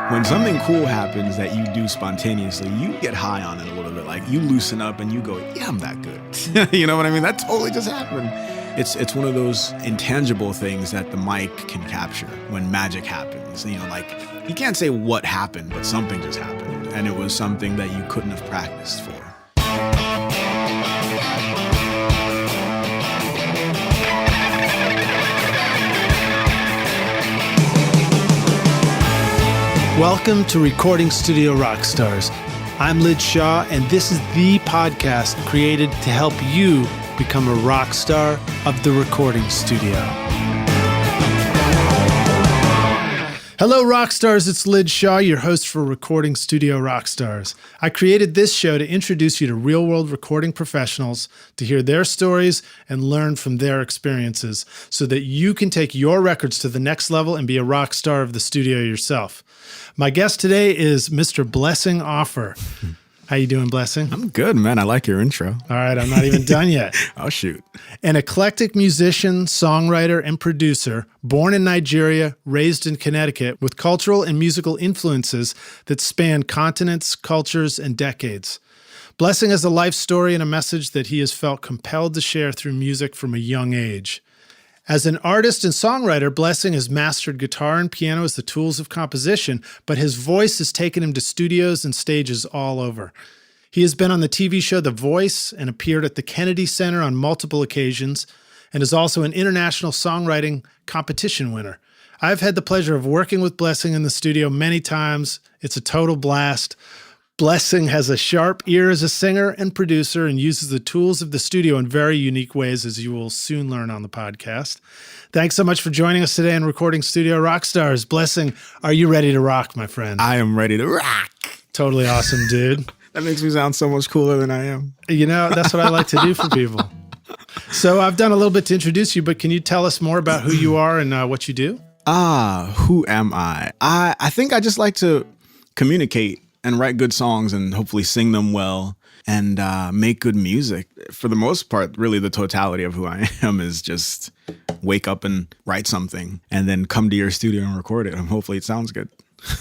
When something cool happens that you do spontaneously, you get high on it a little bit. Like you loosen up and you go, yeah, I'm that good. You know what I mean? That totally just happened. It's one of those intangible things that the mic can capture when magic happens. You know, like you can't say what happened, but something just happened. And it was something that you couldn't have practiced for. Welcome to Recording Studio Rockstars. I'm Lid Shaw, and this is the podcast created to help you become a rock star of the recording studio. Hello, Rockstars. It's Lid Shaw, your host for Recording Studio Rockstars. I created this show to introduce you to real-world recording professionals, to hear their stories and learn from their experiences so that you can take your records to the next level and be a rock star of the studio yourself. My guest today is Mr. Blessing Offor. How you doing, Blessing? I'm good, man. I like your intro. All right, I'm not even done yet. Oh, shoot. An eclectic musician, songwriter, and producer, born in Nigeria, raised in Connecticut, with cultural and musical influences that span continents, cultures, and decades. Blessing has a life story and a message that he has felt compelled to share through music from a young age. As an artist and songwriter, Blessing has mastered guitar and piano as the tools of composition, but his voice has taken him to studios and stages all over. He has been on the TV show The Voice and appeared at the Kennedy Center on multiple occasions, and is also an international songwriting competition winner. I've had the pleasure of working with Blessing in the studio many times. It's a total blast. Blessing has a sharp ear as a singer and producer and uses the tools of the studio in very unique ways, as you will soon learn on the podcast. Thanks so much for joining us today in Recording Studio Rockstars. Blessing, are you ready to rock, my friend? I am ready to rock. Totally awesome, dude. That makes me sound so much cooler than I am. You know, that's what I like to do for people. So I've done a little bit to introduce you, but can you tell us more about who you are and what you do? Who am I? I think I just like to communicate and write good songs and hopefully sing them well and make good music. For the most part, really the totality of who I am is just wake up and write something and then come to your studio and record it. And hopefully it sounds good.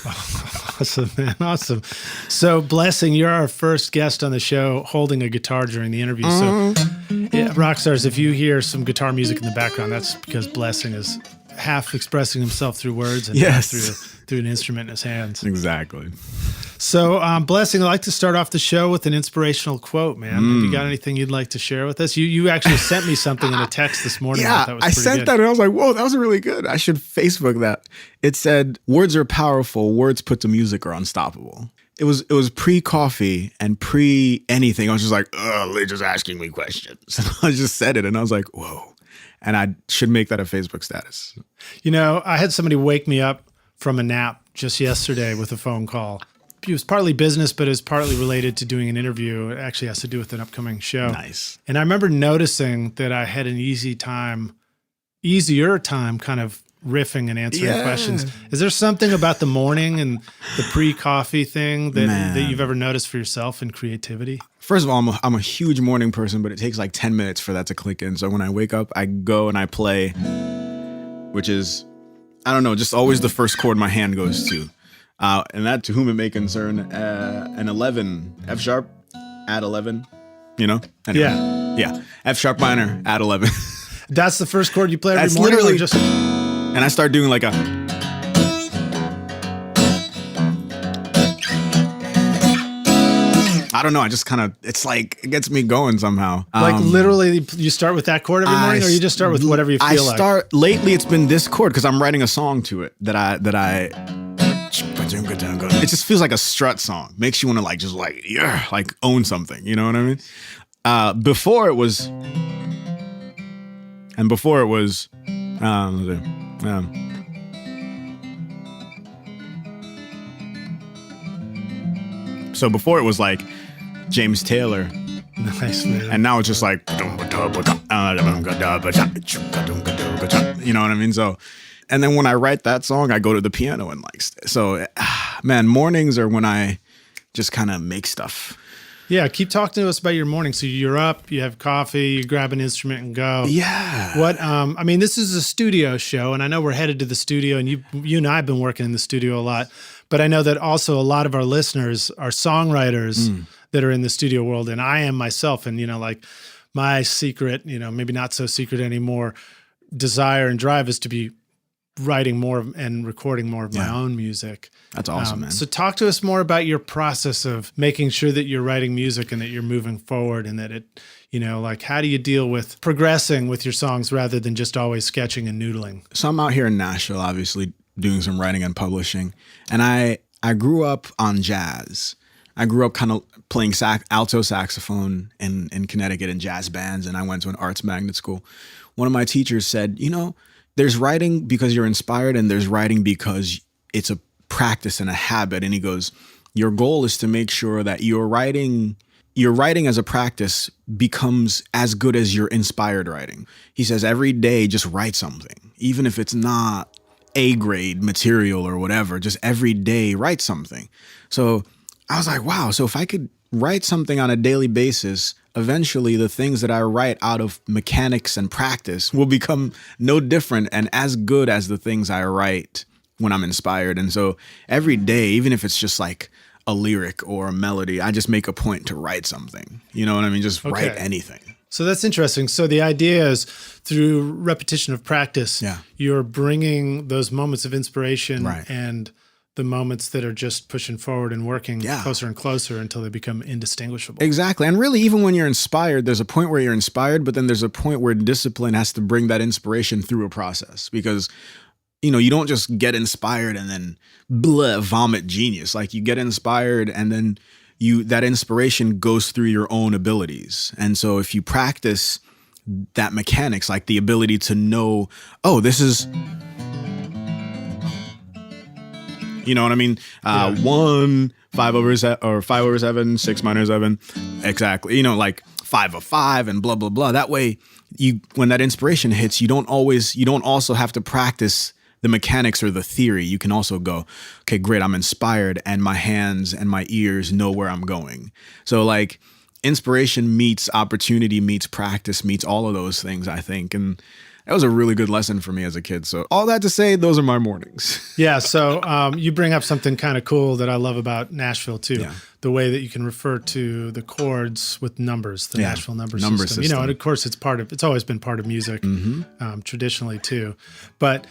Awesome, man. Awesome. So, Blessing, you're our first guest on the show holding a guitar during the interview. So, yeah, Rockstars, if you hear some guitar music in the background, that's because Blessing is half expressing himself through words and half through an instrument in his hands. Exactly. So, Blessing, I'd like to start off the show with an inspirational quote, man. Have you got anything you'd like to share with us? You actually sent me something in a text this morning. Yeah, I sent that and I was like, whoa, that was really good. I should Facebook that. It said, words are powerful. Words put to music are unstoppable. It was pre-coffee and pre-anything. I was just like, they're just asking me questions. And I just said it and I was like, whoa. And I should make that a Facebook status. You know, I had somebody wake me up from a nap just yesterday with a phone call. It was partly business, but it was partly related to doing an interview. It actually has to do with an upcoming show. Nice. And I remember noticing that I had an easier time kind of riffing and answering questions. Is there something about the morning and the pre-coffee thing that you've ever noticed for yourself in creativity? First of all, I'm a huge morning person, but it takes like 10 minutes for that to click in. So when I wake up, I go and I play, which is, I don't know, just always the first chord my hand goes to. And that, to whom it may concern, an 11, F sharp, add 11, you know? Anyway, yeah. F sharp minor, add 11. That's the first chord you play every morning? Literally just... And I start doing like a... I don't know. I just kind of, it's like, it gets me going somehow. Like literally you start with that chord every morning or you just start with whatever you feel like? Lately it's been this chord because I'm writing a song to it that I it just feels like a strut song. Makes you want to like own something. You know what I mean? Before it was, so before it was like James Taylor. Nice, man. And now it's just like, you know what I mean? So, and then when I write that song, I go to the piano and so, man, mornings are when I just kind of make stuff. Yeah, keep talking to us about your morning. So you're up, you have coffee, you grab an instrument and go. Yeah. What? I mean, this is a studio show, and I know we're headed to the studio, and you and I have been working in the studio a lot. But I know that also a lot of our listeners are songwriters that are in the studio world, and I am myself. And like my secret, maybe not so secret anymore, desire and drive is to be writing more and recording more of my own music. That's awesome, man. So talk to us more about your process of making sure that you're writing music and that you're moving forward, and that it, like how do you deal with progressing with your songs rather than just always sketching and noodling? So I'm out here in Nashville, obviously doing some writing and publishing. And I grew up on jazz. I grew up kind of playing alto saxophone in Connecticut in jazz bands, and I went to an arts magnet school. One of my teachers said, there's writing because you're inspired, and there's writing because it's a practice and a habit. And he goes, your goal is to make sure that your writing as a practice becomes as good as your inspired writing. He says every day, just write something, even if it's not A grade material or whatever, just every day write something. So I was like, wow, so if I could write something on a daily basis, eventually the things that I write out of mechanics and practice will become no different and as good as the things I write when I'm inspired. And so every day, even if it's just like a lyric or a melody, I just make a point to write something. You know what I mean? Just write anything. So that's interesting. So the idea is through repetition of practice, you're bringing those moments of inspiration and the moments that are just pushing forward and working closer and closer until they become indistinguishable. Exactly. And really, even when you're inspired, there's a point where you're inspired, but then there's a point where discipline has to bring that inspiration through a process, because, you don't just get inspired and then vomit genius. Like you get inspired and then that inspiration goes through your own abilities. And so if you practice that mechanics, like the ability to know, oh, this is... You know what I mean? 1, 5 over 7, or 5 over 7, 6 minor 7. Exactly. Like 5 of 5 and blah, blah, blah. That way, when that inspiration hits, you don't also have to practice the mechanics or the theory. You can also go, okay, great, I'm inspired and my hands and my ears know where I'm going. So like inspiration meets opportunity, meets practice, meets all of those things, I think. And that was a really good lesson for me as a kid. So all that to say, those are my mornings. Yeah. So you bring up something kind of cool that I love about Nashville too. Yeah. The way that you can refer to the chords with numbers, the Nashville number system. And of course it's always been part of music traditionally too. But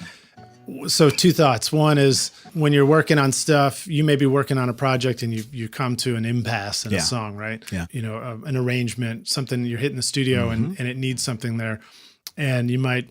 so two thoughts. One is when you're working on stuff, you may be working on a project and you come to an impasse in a song, right? Yeah. An arrangement, something you're hitting the studio and it needs something there. And you might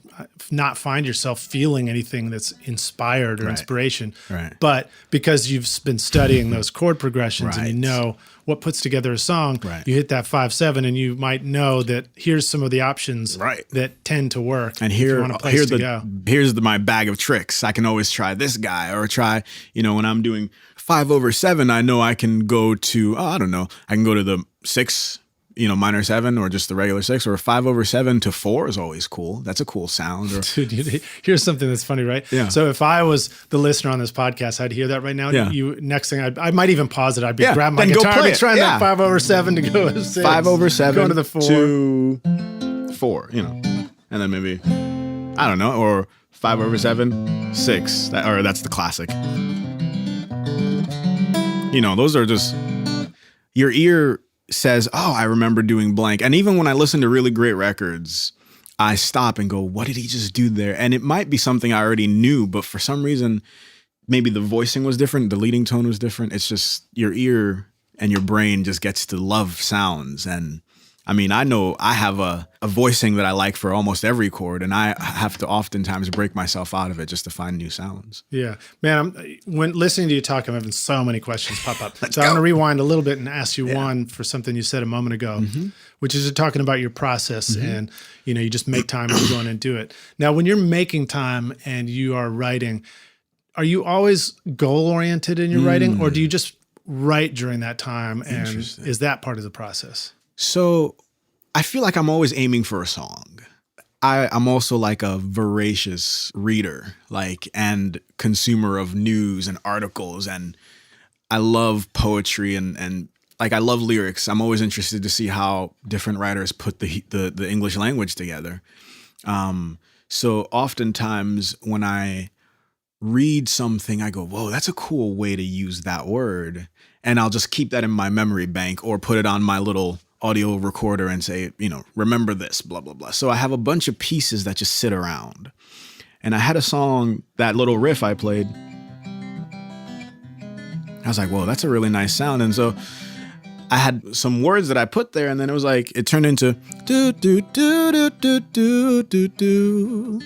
not find yourself feeling anything that's inspired or inspiration. Right. But because you've been studying those chord progressions and you know what puts together a song, you hit that 5/7 and you might know that here's some of the options that tend to work. And here's my bag of tricks. I can always try this guy or try, when I'm doing 5 over 7, I know I can go to, I can go to the 6, minor 7 or just the regular 6, or 5 over 7 to 4 is always cool. That's a cool sound. Or, dude, here's something that's funny, right? Yeah. So if I was the listener on this podcast, I'd hear that right now. Yeah. Next thing, I might even pause it. I'd be grabbing my guitar and trying that 5 over 7 to go to 6. 5 over 7 going to the 4. To 4, and then maybe, I don't know, or 5 over 7, 6, that's the classic. Those are just, your ear says, oh, I remember doing blank. And even when I listen to really great records, I stop and go, what did he just do there? And it might be something I already knew, but for some reason, maybe the voicing was different, the leading tone was different. It's just your ear and your brain just gets to love sounds. And I mean, I know I have a voicing that I like for almost every chord, and I have to oftentimes break myself out of it just to find new sounds. Yeah. Man, when listening to you talk, I'm having so many questions pop up. So I want to rewind a little bit and ask you one for something you said a moment ago, which is you're talking about your process and, you just make time and you go in and do it. Now, when you're making time and you are writing, are you always goal-oriented in your writing, or do you just write during that time? And is that part of the process? So I feel like I'm always aiming for a song. I'm also like a voracious reader, and consumer of news and articles. And I love poetry and like I love lyrics. I'm always interested to see how different writers put the English language together. So oftentimes when I read something, I go, whoa, that's a cool way to use that word. And I'll just keep that in my memory bank or put it on my little audio recorder and say, remember this, blah, blah, blah. So I have a bunch of pieces that just sit around. And I had a song, that little riff I played. I was like, whoa, that's a really nice sound. And so I had some words that I put there, and then it was like, it turned into do, do, do, do, do, do, do, do.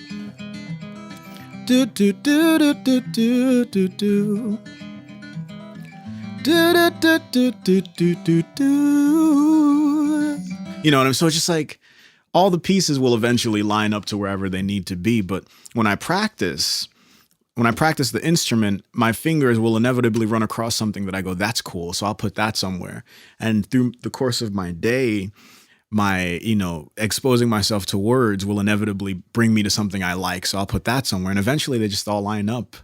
Do, do, do, do, do, do, do, do. Do, do, do, do, do, do, do, do. So it's just like all the pieces will eventually line up to wherever they need to be. But when I practice the instrument, my fingers will inevitably run across something that I go, that's cool. So I'll put that somewhere. And through the course of my day, my, exposing myself to words will inevitably bring me to something I like. So I'll put that somewhere. And eventually they just all line up.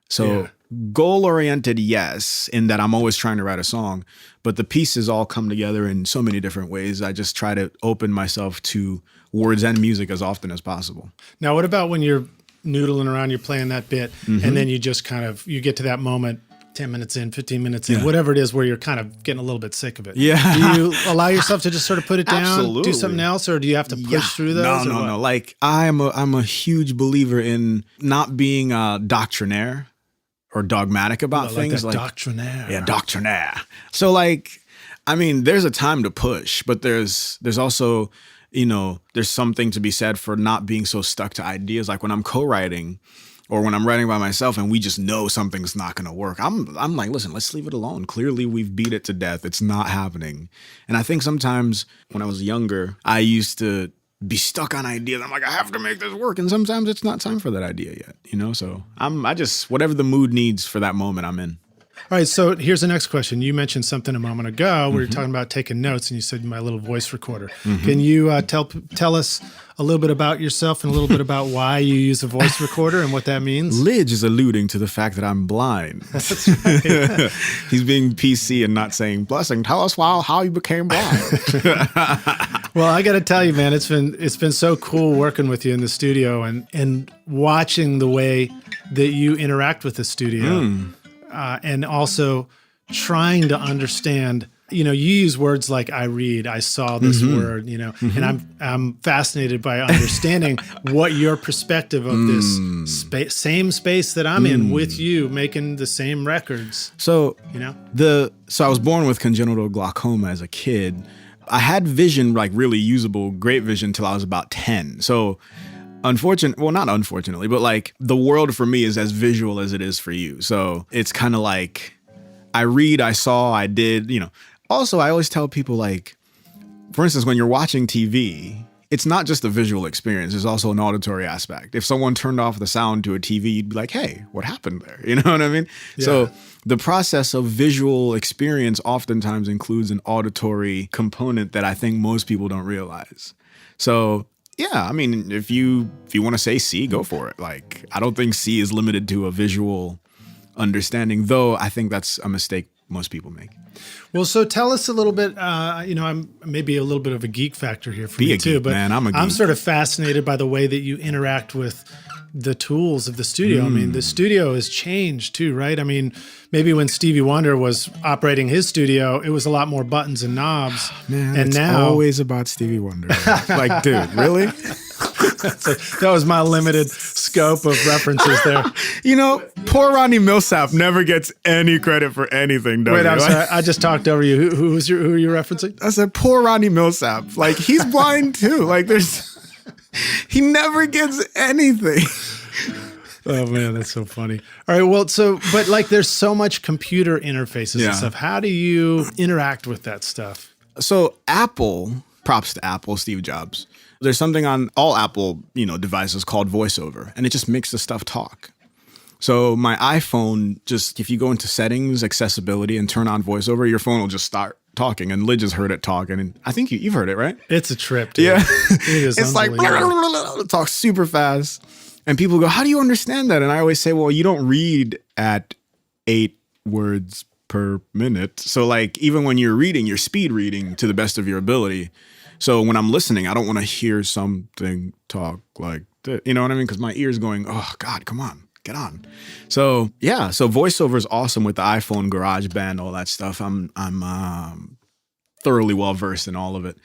So goal-oriented, yes, in that I'm always trying to write a song, but the pieces all come together in so many different ways. I just try to open myself to words and music as often as possible. Now, what about when you're noodling around, you're playing that bit, and then you just you get to that moment, 10 minutes in, 15 minutes in, whatever it is, where you're kind of getting a little bit sick of it. Yeah. Do you allow yourself to just sort of put it down, Absolutely. do something else, or do you have to push through those? No. Like I'm a huge believer in not being doctrinaire or dogmatic about things. Like doctrinaire. Yeah, doctrinaire. So there's a time to push, but there's also, there's something to be said for not being so stuck to ideas. Like when I'm co-writing or when I'm writing by myself and we just know something's not going to work, I'm like, listen, let's leave it alone. Clearly we've beat it to death. It's not happening. And I think sometimes when I was younger, I used to be stuck on ideas. I'm like, I have to make this work. And sometimes it's not time for that idea yet, So I just, whatever the mood needs for that moment, I'm in. All right. So here's the next question. You mentioned something a moment ago. We were talking about taking notes, and you said my little voice recorder. Can you tell us a little bit about yourself and a little bit about why you use a voice recorder and what that means? Lidge is alluding to the fact that I'm blind. That's right. He's being PC and not saying, Blessing, tell us how you became blind. Well, I got to tell you, man, it's been so cool working with you in the studio and watching the way that you interact with the studio. And also trying to understand, you use words like I read, I saw this word, and I'm fascinated by understanding what your perspective of this same space that I'm in with you making the same records. So, so I was born with congenital glaucoma as a kid. I had vision, like really usable, great vision till I was about 10. So not unfortunately, but like the world for me is as visual as it is for you. So it's kind of like I read, I saw, I did, Also, I always tell people, like, for instance, when you're watching TV, it's not just a visual experience. There's also an auditory aspect. If someone turned off the sound to a TV, you'd be like, hey, what happened there? You know what I mean? Yeah. So the process of visual experience oftentimes includes an auditory component that I think most people don't realize. So yeah, if you want to say C, go for it. Like, I don't think C is limited to a visual understanding, though I think that's a mistake most people make. Well, so tell us a little bit, I'm maybe a little bit of a geek factor here for me too, but man, I'm a geek. I'm sort of fascinated by the way that you interact with the tools of the studio. The studio has changed too, right? Maybe when Stevie Wonder was operating his studio, it was a lot more buttons and knobs. Man, and it's now always about Stevie Wonder. Like, dude, really? That was my limited scope of references there. Poor Ronnie Millsap never gets any credit for anything, does he? Wait, I'm sorry. I just talked over you. Who are you referencing? I said, poor Ronnie Millsap. Like, he's blind too. Like, he never gets anything. Oh man, that's so funny. All right, well, but like there's so much computer interfaces and stuff. How do you interact with that stuff? So Apple, props to Apple, Steve Jobs. There's something on all Apple, devices called VoiceOver, and it just makes the stuff talk. So my iPhone, just if you go into settings, accessibility, and turn on VoiceOver, your phone will just start talking. And Lidge has heard it talking, and I think you've heard it, right? It's a trip, dude. Yeah, it's like it talks super fast, and people go, "How do you understand that?" And I always say, "Well, you don't read at 8 words per minute. So like even when you're reading, you're speed reading to the best of your ability. So when I'm listening, I don't want to hear something talk like this. You know what I mean? Because my ear's going, oh God, come on, get on. So yeah, so voiceover is awesome with the iPhone, GarageBand, all that stuff. I'm thoroughly well versed in all of it.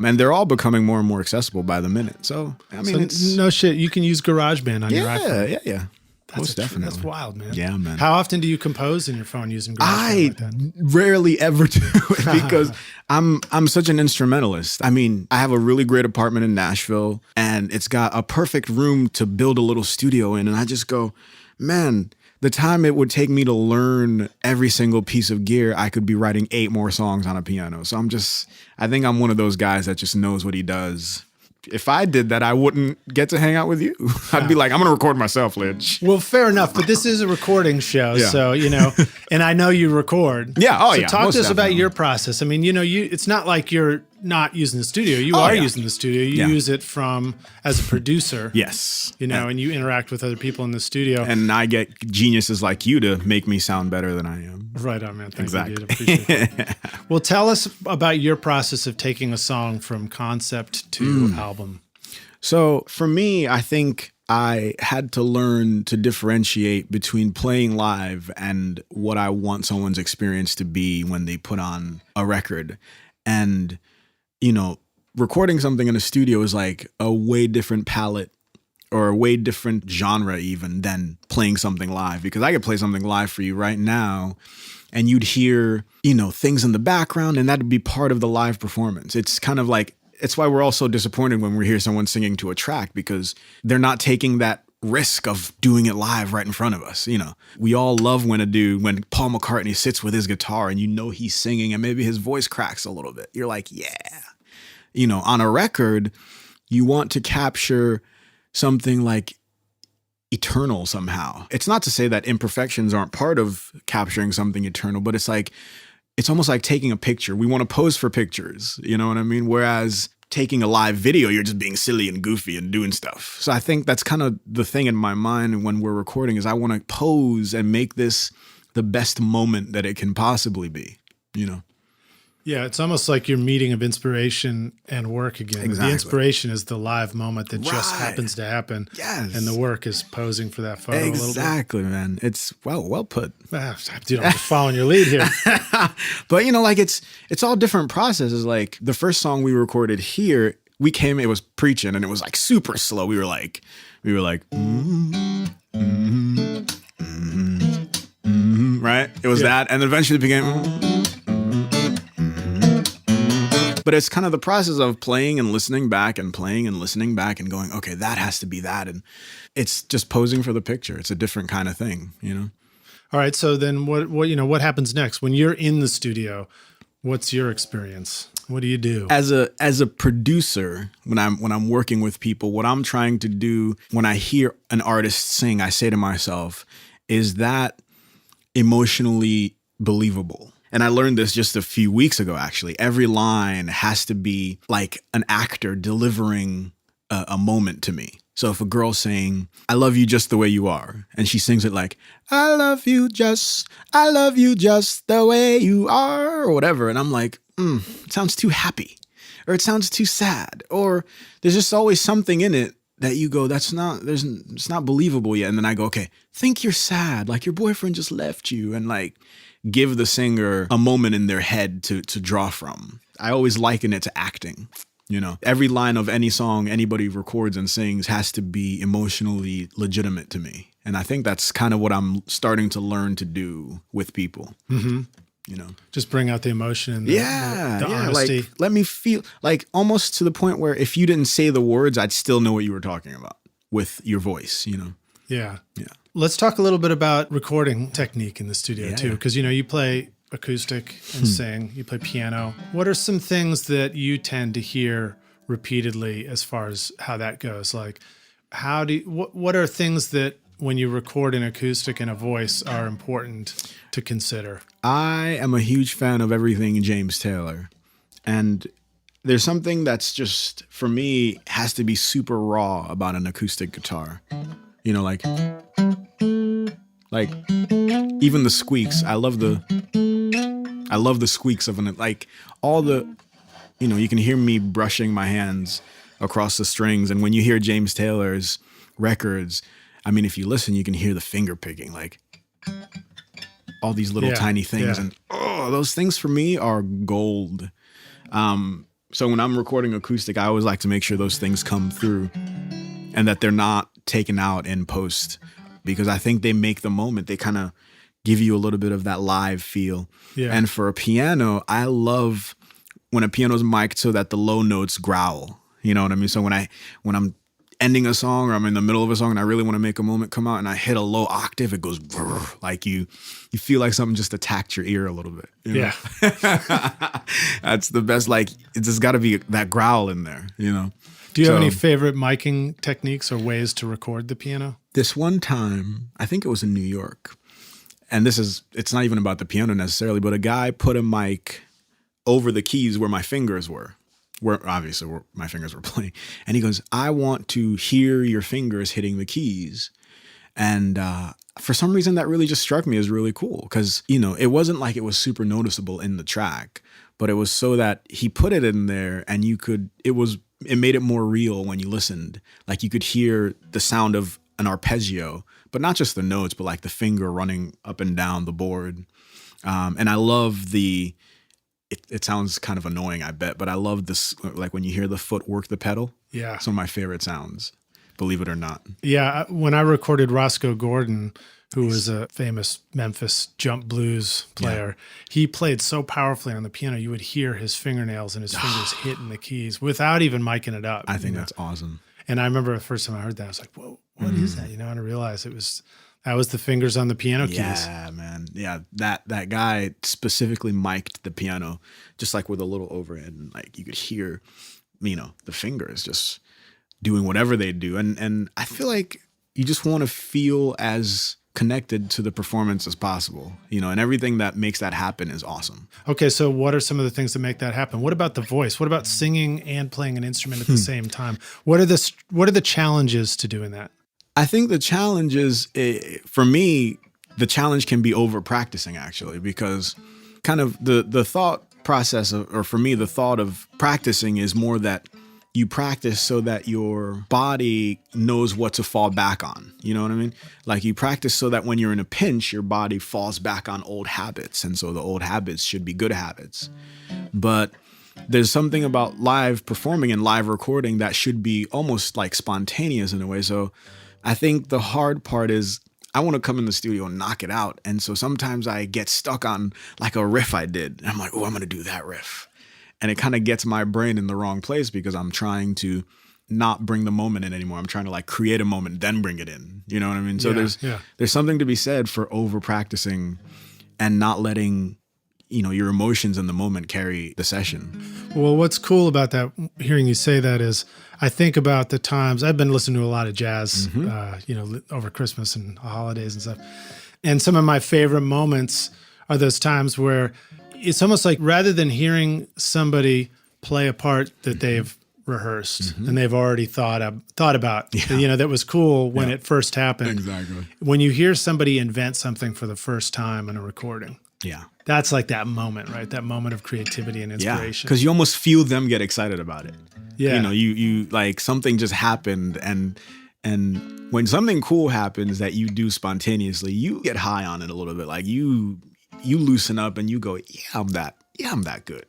And they're all becoming more and more accessible by the minute. So I mean, so no shit, you can use GarageBand on your iPhone. Yeah. Most definitely. That's wild, man. Yeah, man. How often do you compose in your phone using GarageBand I like that? rarely ever do it because I'm such an instrumentalist. I mean, I have a really great apartment in Nashville and it's got a perfect room to build a little studio in. And I just go, man, the time it would take me to learn every single piece of gear, I could be writing 8 more songs on a piano. So I think I'm one of those guys that just knows what he does. If I did that, I wouldn't get to hang out with you. I'd be like, I'm going to record myself, Lidge. Well, fair enough, but this is a recording show, Yeah. so, and I know you record. Yeah, So talk most to us about definitely. your process. I mean, it's not like you're not using the studio. You are yeah. using the studio. You Yeah. use it as a producer. Yes. And you interact with other people in the studio. And I get geniuses like you to make me sound better than I am. Right on, man. Thank Exactly. you, dude. Appreciate it. Well, tell us about your process of taking a song from concept to album. So for me, I think I had to learn to differentiate between playing live and what I want someone's experience to be when they put on a record. And, recording something in a studio is like a way different palette or a way different genre even than playing something live, because I could play something live for you right now and you'd hear, things in the background and that'd be part of the live performance. It's kind of like, it's why we're all so disappointed when we hear someone singing to a track, because they're not taking that risk of doing it live right in front of us. We all love when Paul McCartney sits with his guitar and he's singing and maybe his voice cracks a little bit. You're like, yeah. On a record, you want to capture something like eternal somehow. It's not to say that imperfections aren't part of capturing something eternal, but it's almost like taking a picture. We want to pose for pictures, you know what I mean? Whereas taking a live video, you're just being silly and goofy and doing stuff. So I think that's kind of the thing in my mind when we're recording is I want to pose and make this the best moment that it can possibly be, Yeah, it's almost like you're meeting of inspiration and work again. Exactly. The inspiration is the live moment that just Right. happens to happen. Yes. And the work is posing for that photo a little bit. Exactly, man. It's well put. Dude, I'm just following your lead here. But it's all different processes. Like the first song we recorded here, it was Preaching and it was like super slow. We were like, right? It was that. And eventually it became, but it's kind of the process of playing and listening back and playing and listening back and going, okay, that has to be that. And it's just posing for the picture. It's a different kind of thing, All right, so then what happens next? When you're in the studio, what's your experience? What do you do? As a producer, when I'm working with people, what I'm trying to do when I hear an artist sing, I say to myself, is that emotionally believable? And I learned this just a few weeks ago, actually. Every line has to be like an actor delivering a moment to me. So if a girl's saying, I love you just the way you are, and she sings it like, I love you just the way you are, or whatever. And I'm like, it sounds too happy, or it sounds too sad, or there's just always something in it that you go, it's not believable yet. And then I go, okay, think you're sad, like your boyfriend just left you, and like give the singer a moment in their head to draw from. I always liken it to acting. Every line of any song anybody records and sings has to be emotionally legitimate to me. And I think that's kind of what I'm starting to learn to do with people. Mm-hmm. Just bring out the emotion and the honesty. Like, let me feel like almost to the point where if you didn't say the words, I'd still know what you were talking about with your voice, Yeah. Yeah. Let's talk a little bit about recording technique in the studio too, Yeah. because you play acoustic and sing, you play piano. What are some things that you tend to hear repeatedly as far as how that goes? Like, what are things that when you record an acoustic and a voice are important to consider? I am a huge fan of everything James Taylor, and there's something that's just, for me, has to be super raw about an acoustic guitar. Like even the squeaks. I love the I love the squeaks of an, like all the, you can hear me brushing my hands across the strings. And when you hear James Taylor's records, I mean, if you listen, you can hear the finger picking, like all these little tiny things. Yeah. And those things for me are gold. So when I'm recording acoustic, I always like to make sure those things come through and that they're not taken out in post, because I think they make the moment. They kind of give you a little bit of that live feel. Yeah. And for a piano, I love when a piano's mic'd so that the low notes growl. You know what I mean? So when I'm ending a song or I'm in the middle of a song and I really want to make a moment come out and I hit a low octave, it goes brrr, like you feel like something just attacked your ear a little bit. You know? Yeah. That's the best. Like, it's just got to be that growl in there, Do you have any favorite miking techniques or ways to record the piano? This one time, I think it was in New York, and it's not even about the piano necessarily, but a guy put a mic over the keys where my fingers were. Where my fingers were playing. And he goes, I want to hear your fingers hitting the keys. And for some reason, that really just struck me as really cool because, it wasn't like it was super noticeable in the track, but it was so that he put it in there and it made it more real when you listened. Like you could hear the sound of an arpeggio, but not just the notes, but like the finger running up and down the board. And I love it sounds kind of annoying, I bet, but I love this, like when you hear the foot work the pedal. Yeah. Some of my favorite sounds, believe it or not. Yeah. When I recorded Roscoe Gordon, who was a famous Memphis jump blues player, he played so powerfully on the piano, you would hear his fingernails and his fingers hitting the keys without even miking it up. I think that's awesome. And I remember the first time I heard that, I was like, whoa, what is that? And I realized that was the fingers on the piano keys. Yeah, man. Yeah, that guy specifically mic'd the piano just like with a little overhead, and like you could hear, the fingers just doing whatever they do. And I feel like you just want to feel as connected to the performance as possible, and everything that makes that happen is awesome. Okay, so what are some of the things that make that happen? What about the voice? What about singing and playing an instrument at the same time? What are the challenges to doing that? I think the challenge is, for me, the challenge can be over practicing actually, because kind of the thought process or for me, the thought of practicing is more that you practice so that your body knows what to fall back on. You know what I mean? Like you practice so that when you're in a pinch, your body falls back on old habits. And so the old habits should be good habits. But there's something about live performing and live recording that should be almost like spontaneous in a way. So I think the hard part is I want to come in the studio and knock it out. And so sometimes I get stuck on like a riff I did. And I'm like, oh, I'm going to do that riff. And it kind of gets my brain in the wrong place because I'm trying to not bring the moment in anymore. I'm trying to like create a moment, then bring it in. You know what I mean? So there's something to be said for over practicing and not letting, your emotions in the moment carry the session. Well, what's cool about that, hearing you say that, is I think about the times I've been listening to a lot of jazz, over Christmas and holidays and stuff. And some of my favorite moments are those times where it's almost like rather than hearing somebody play a part that they've rehearsed and they've already thought about, that was cool when it first happened. Exactly. When you hear somebody invent something for the first time in a recording. Yeah. That's like that moment, right? That moment of creativity and inspiration. Because you almost feel them get excited about it. Yeah. You like something just happened and when something cool happens that you do spontaneously, you get high on it a little bit. Like you loosen up and you go, I'm that good.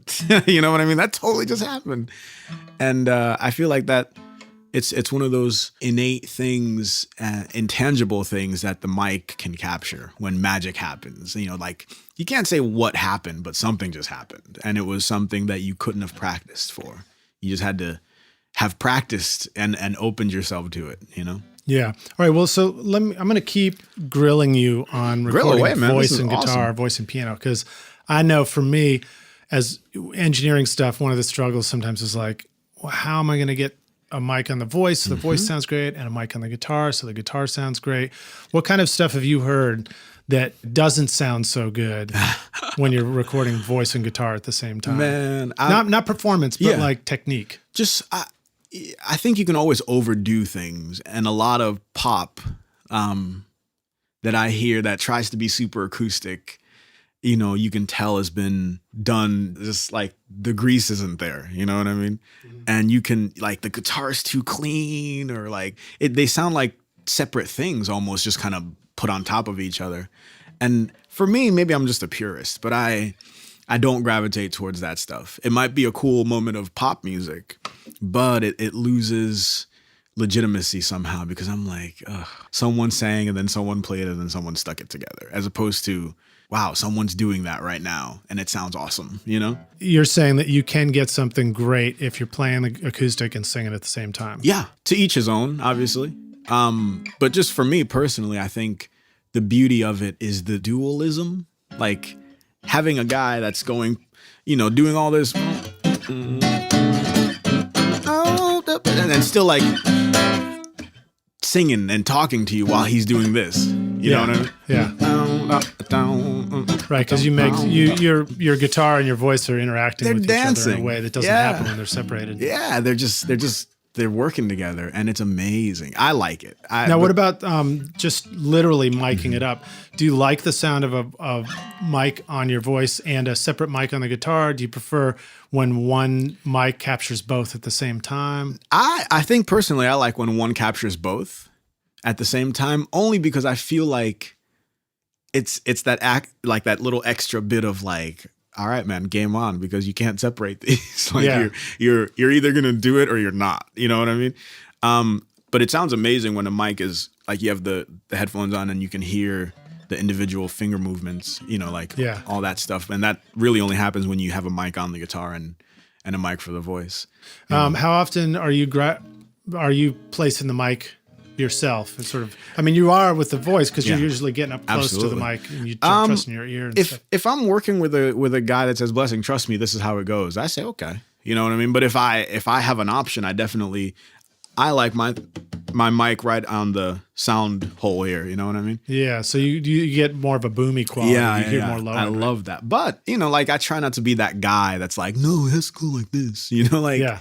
You know what I mean? That totally just happened. And I feel like that it's one of those innate things, intangible things that the mic can capture when magic happens. Like you can't say what happened, but something just happened. And it was something that you couldn't have practiced for. You just had to have practiced and opened yourself to it, Yeah. All right. Well, so I'm going to keep grilling you on recording voice and guitar, voice and piano, because I know for me, as engineering stuff, one of the struggles sometimes is like, well, how am I going to get a mic on the voice so the voice sounds great and a mic on the guitar so the guitar sounds great? What kind of stuff have you heard that doesn't sound so good when you're recording voice and guitar at the same time? Man, not performance, but like technique. I think you can always overdo things, and a lot of pop that I hear that tries to be super acoustic you can tell has been done, just like the grease isn't there, you know what I mean? And you can, like, the guitar's too clean, or like they sound like separate things almost, just kind of put on top of each other. And for me, maybe I'm just a purist, but I don't gravitate towards that stuff. It might be a cool moment of pop music, but it loses legitimacy somehow, because I'm like, ugh, someone sang and then someone played it and then someone stuck it together, as opposed to, wow, someone's doing that right now and it sounds awesome, You're saying that you can get something great if you're playing the acoustic and singing at the same time. Yeah, to each his own, obviously. But just for me personally, I think the beauty of it is the dualism. Like having a guy that's going, doing all this, and then still like singing and talking to you while he's doing this. You know what I mean? Yeah. Right, because you make your guitar and your voice are interacting with dancing. each other in a way that doesn't happen when they're separated. Yeah, they're working together, and it's amazing. I like it. What about just literally miking it up? Do you like the sound of a mic on your voice and a separate mic on the guitar? Do you prefer when one mic captures both at the same time? I think personally, I like when one captures both at the same time, only because I feel like it's that act, like that little extra bit of like, all right, man, game on, because you can't separate these. Like you're either gonna do it or you're not. You know what I mean? But it sounds amazing when a mic is like, you have the headphones on and you can hear the individual finger movements. All that stuff, and that really only happens when you have a mic on the guitar and a mic for the voice. How often are you placing the mic yourself? It's sort of, you are with the voice, because you're usually getting up close to the mic and you trust in your ear. And if I'm working with a guy that says, Blessing, trust me, this is how it goes, I say, okay, you know what I mean? But if I have an option, I like my mic right on the sound hole here, you know what I mean? Yeah, so you get more of a boomy quality. You hear more low. I love that. But, I try not to be that guy that's like, no, it's cool like this. The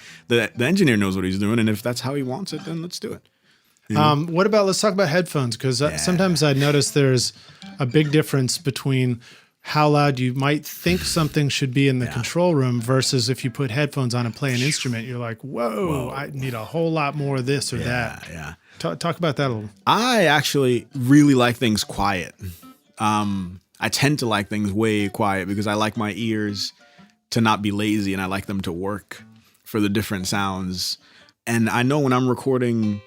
engineer knows what he's doing, and if that's how he wants it, then let's do it. What about, let's talk about headphones, because sometimes I notice there's a big difference between how loud you might think something should be in the control room versus if you put headphones on and play an instrument, you're like, whoa, I need a whole lot more of this or that. Yeah. Talk about that a little. I actually really like things quiet. I tend to like things way quiet because I like my ears to not be lazy, and I like them to work for the different sounds. And I know when I'm recording,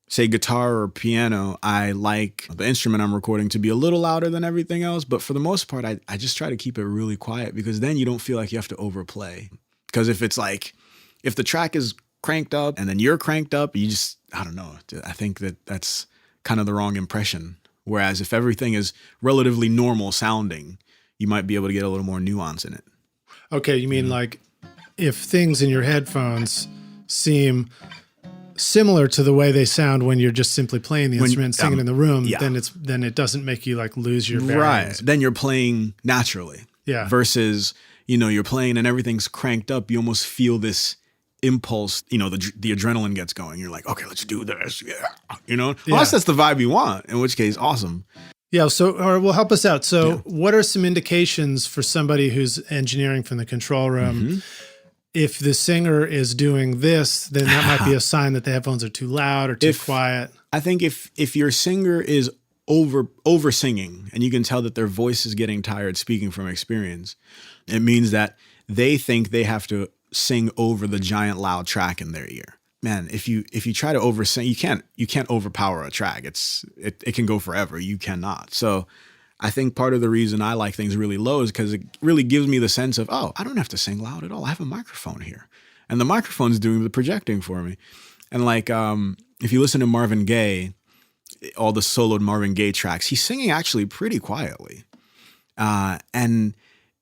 say, guitar or piano, I like the instrument I'm recording to be a little louder than everything else. But for the most part, I just try to keep it really quiet, because then you don't feel like you have to overplay. Because if it's like, if the track is cranked up and then you're cranked up, I don't know. I think that's kind of the wrong impression. Whereas if everything is relatively normal sounding, you might be able to get a little more nuance in it. Okay, you mean like if things in your headphones seem similar to the way they sound when you're just simply playing the instrument and singing in the room, then it doesn't make you like lose your bearings. Right. Then you're playing naturally. Yeah. Versus, you're playing and everything's cranked up. You almost feel this impulse, the adrenaline gets going. You're like, okay, let's do this. Yeah. Unless that's the vibe you want, in which case, awesome. Yeah. So, well, help us out. So what are some indications for somebody who's engineering from the control room? Mm-hmm. If the singer is doing this, then that might be a sign that the headphones are too loud or too quiet. I think if your singer is over singing and you can tell that their voice is getting tired, speaking from experience, it means that they think they have to sing over the giant loud track in their ear. Man, if you try to over sing, you can't overpower a track. It can go forever. You cannot. So I think part of the reason I like things really low is because it really gives me the sense of, oh, I don't have to sing loud at all. I have a microphone here. And the microphone's doing the projecting for me. And like, if you listen to Marvin Gaye, all the soloed Marvin Gaye tracks, he's singing actually pretty quietly. And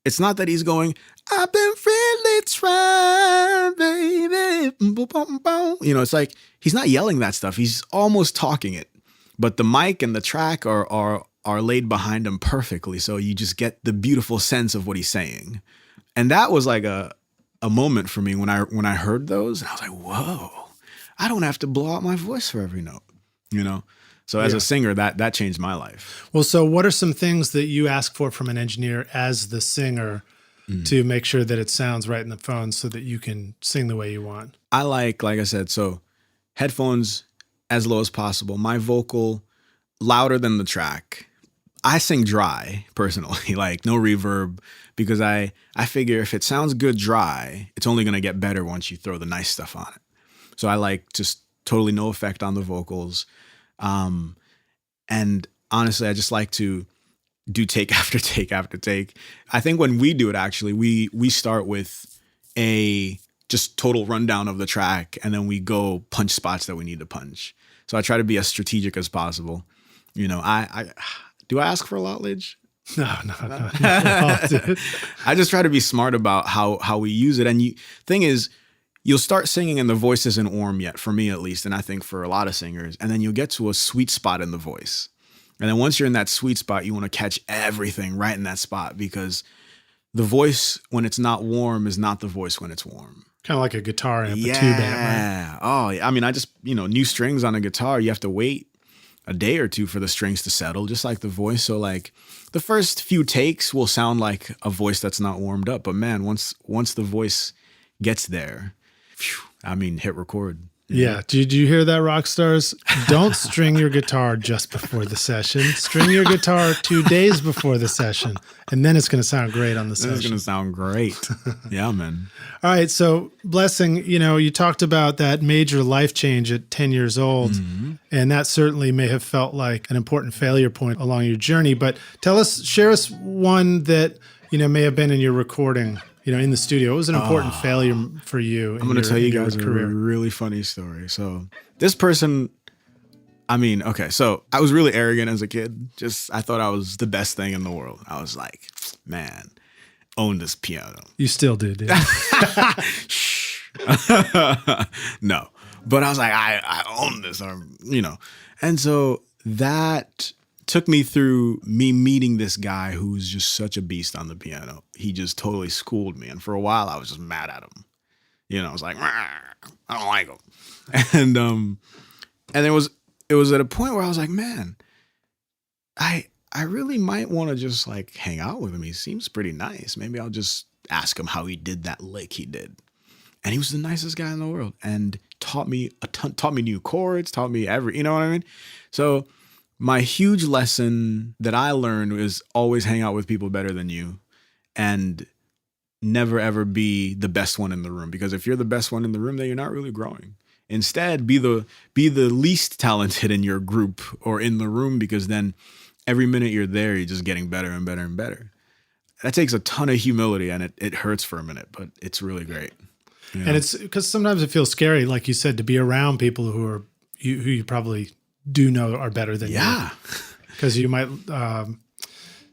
it's not that he's going, I've been really trying, baby. It's like, he's not yelling that stuff. He's almost talking it. But the mic and the track are laid behind him perfectly. So you just get the beautiful sense of what he's saying. And that was like a moment for me when I heard those. And I was like, whoa, I don't have to blow out my voice for every note, So as a singer, that changed my life. Well, so what are some things that you ask for from an engineer as the singer to make sure that it sounds right in the phone so that you can sing the way you want? I like I said, so headphones as low as possible. My vocal louder than the track. I sing dry personally, like no reverb, because I figure if it sounds good dry, it's only going to get better once you throw the nice stuff on it. So I like just totally no effect on the vocals. And honestly, I just like to do take after take after take. I think when we do it, actually, we start with a just total rundown of the track, and then we go punch spots that we need to punch. So I try to be as strategic as possible. You know, I do I ask for a lot, Lidge? No. I just try to be smart about how we use it. And thing is, you'll start singing and the voice isn't warm yet, for me at least, and I think for a lot of singers. And then you'll get to a sweet spot in the voice. And then once you're in that sweet spot, you want to catch everything right in that spot, because the voice when it's not warm is not the voice when it's warm. Kind of like a guitar amp, a tube amp, right? Yeah. Oh, I mean, new strings on a guitar, you have to wait a day or two for the strings to settle, just like the voice. So like the first few takes will sound like a voice that's not warmed up. But man, once the voice gets there, hit record. Yeah. Did you hear that, rock stars? Don't string your guitar just before the session. String your guitar 2 days before the session, and then it's going to sound great on the session. It's going to sound great. Yeah, man. All right. So, Blessing, you talked about that major life change at 10 years old, and that certainly may have felt like an important failure point along your journey. But share us one that, may have been in your recording, in the studio. It was an important failure for you. I'm going to tell you guys a really funny story. So this person, so I was really arrogant as a kid. I thought I was the best thing in the world. I was like, man, own this piano. You still do, dude. Shh. No, but I was like, I own this, and so that took me through me meeting this guy who's just such a beast on the piano. He just totally schooled me. And for a while, I was just mad at him. I was like, I don't like him. And it was at a point where I was like, man, I really might want to just like hang out with him. He seems pretty nice. Maybe I'll just ask him how he did that lick he did. And he was the nicest guy in the world and taught me new chords, taught me you know what I mean? So my huge lesson that I learned was always hang out with people better than you and never, ever be the best one in the room. Because if you're the best one in the room, then you're not really growing. Instead, be the least talented in your group or in the room, because then every minute you're there, you're just getting better and better and better. That takes a ton of humility, and it hurts for a minute, but it's really great. And it's because sometimes it feels scary, like you said, to be around people who you probably do know are better than you. Yeah. Because you might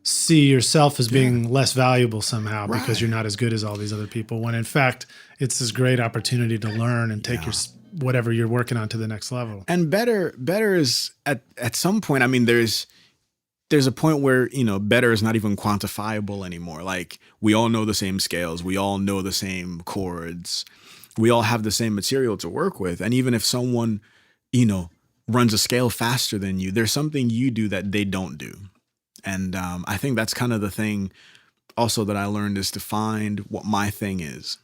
see yourself as being less valuable somehow because you're not as good as all these other people, when in fact it's this great opportunity to learn and take your whatever you're working on to the next level. And better is at some point, there's a point where, better is not even quantifiable anymore. Like, we all know the same scales. We all know the same chords. We all have the same material to work with. And even if someone, runs a scale faster than you, there's something you do that they don't do. And I think that's kind of the thing also that I learned, is to find what my thing is.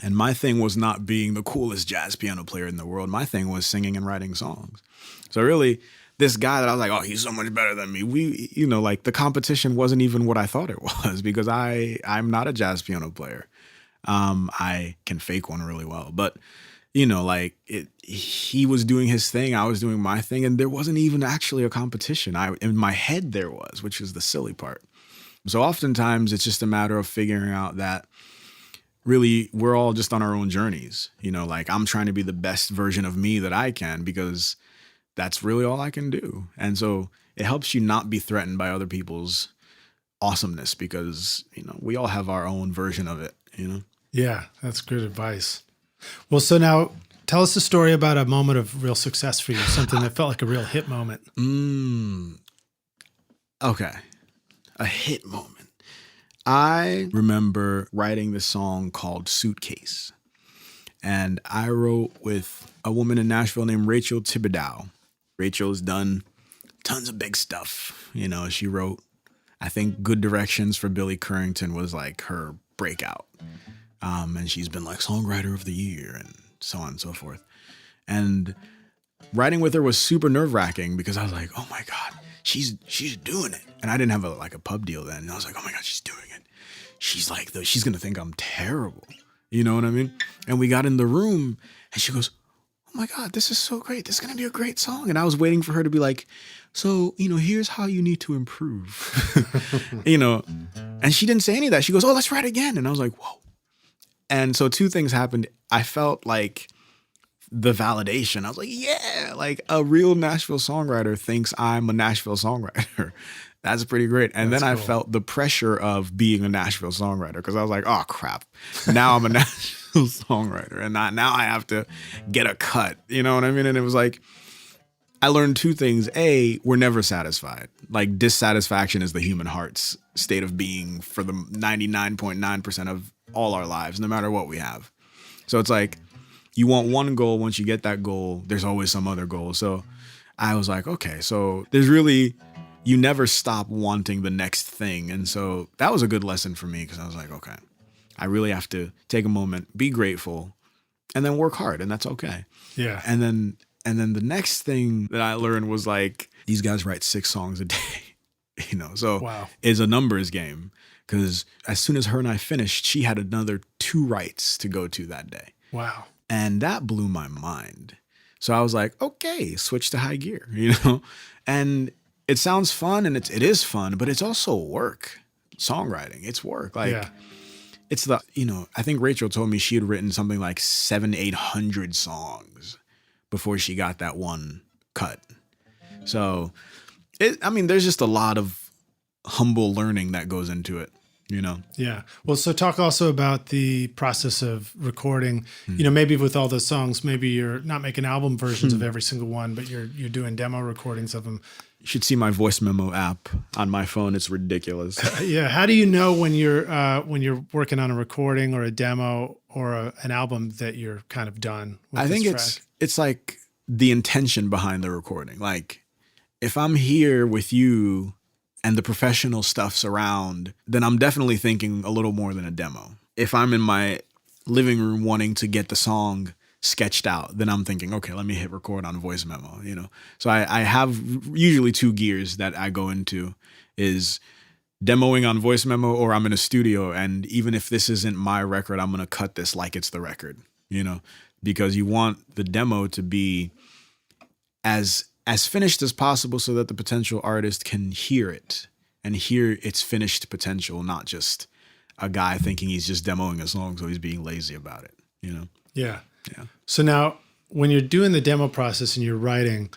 And my thing was not being the coolest jazz piano player in the world. My thing was singing and writing songs. So really, this guy that I was like, oh, he's so much better than me. The competition wasn't even what I thought it was, because I'm not a jazz piano player. I can fake one really well, but he was doing his thing, I was doing my thing, and there wasn't even actually a competition. In my head there was, which is the silly part. So oftentimes it's just a matter of figuring out that really we're all just on our own journeys. I'm trying to be the best version of me that I can, because that's really all I can do. And so it helps you not be threatened by other people's awesomeness, because, we all have our own version of it, Yeah, that's good advice. Well, so now tell us a story about a moment of real success for you, something that felt like a real hit moment. Okay. A hit moment. I remember writing this song called Suitcase. And I wrote with a woman in Nashville named Rachel Thibodeau. Rachel's done tons of big stuff. You know, she wrote, I think Good Directions for Billy Currington was like her breakout. And she's been like Songwriter of the Year and so on and so forth. And writing with her was super nerve-wracking because I was like, oh my God, she's doing it. And I didn't have a pub deal then. And I was like, oh my God, she's doing it. She's like, she's going to think I'm terrible. You know what I mean? And we got in the room and she goes, oh my God, this is so great. This is going to be a great song. And I was waiting for her to be like, so, you know, here's how you need to improve, you know, and she didn't say any of that. She goes, oh, let's write again. And I was like, whoa. And so two things happened. I felt like the validation. I was like, yeah, like a real Nashville songwriter thinks I'm a Nashville songwriter. That's pretty great. And then I felt the pressure of being a Nashville songwriter because I was like, oh, crap. Now I'm a Nashville songwriter and now I have to get a cut. You know what I mean? And it was like, I learned two things. A, we're never satisfied. Like dissatisfaction is the human heart's state of being for the 99.9% of all our lives, no matter what we have. So it's like you want one goal. Once you get that goal, there's always some other goal. So I was like, okay, so there's really, you never stop wanting the next thing. And so that was a good lesson for me because I was like, okay, I really have to take a moment, be grateful, and then work hard. And that's okay. Yeah. And then the next thing that I learned was like, these guys write 6 songs a day, you know, so Wow. It's a numbers game because as soon as her and I finished, she had another 2 writes to go to that day. Wow. And that blew my mind. So I was like, okay, switch to high gear, you know, and it sounds fun and it is fun, but it's also work. Songwriting, it's work. Like it's the, you know, I think Rachel told me she had written something like 700-800 songs before she got that one cut. So, there's just a lot of humble learning that goes into it, you know? Yeah. Well, so talk also about the process of recording, you know, maybe with all those songs, maybe you're not making album versions of every single one, but you're doing demo recordings of them. You should see my voice memo app on my phone. It's ridiculous. Yeah. How do you know when you're working on a recording or a demo or an album that you're kind of done with I think it's like the intention behind the recording. Like if I'm here with you and the professional stuff's around, then I'm definitely thinking a little more than a demo. If I'm in my living room wanting to get the song sketched out, then I'm thinking, okay, let me hit record on voice memo, you know? So I have usually 2 gears that I go into is demoing on voice memo or I'm in a studio. And even if this isn't my record, I'm going to cut this like it's the record, you know, because you want the demo to be as finished as possible so that the potential artist can hear it and hear its finished potential, not just a guy thinking he's just demoing a song, so he's being lazy about it, you know? Yeah. Yeah. So now when you're doing the demo process and you're writing,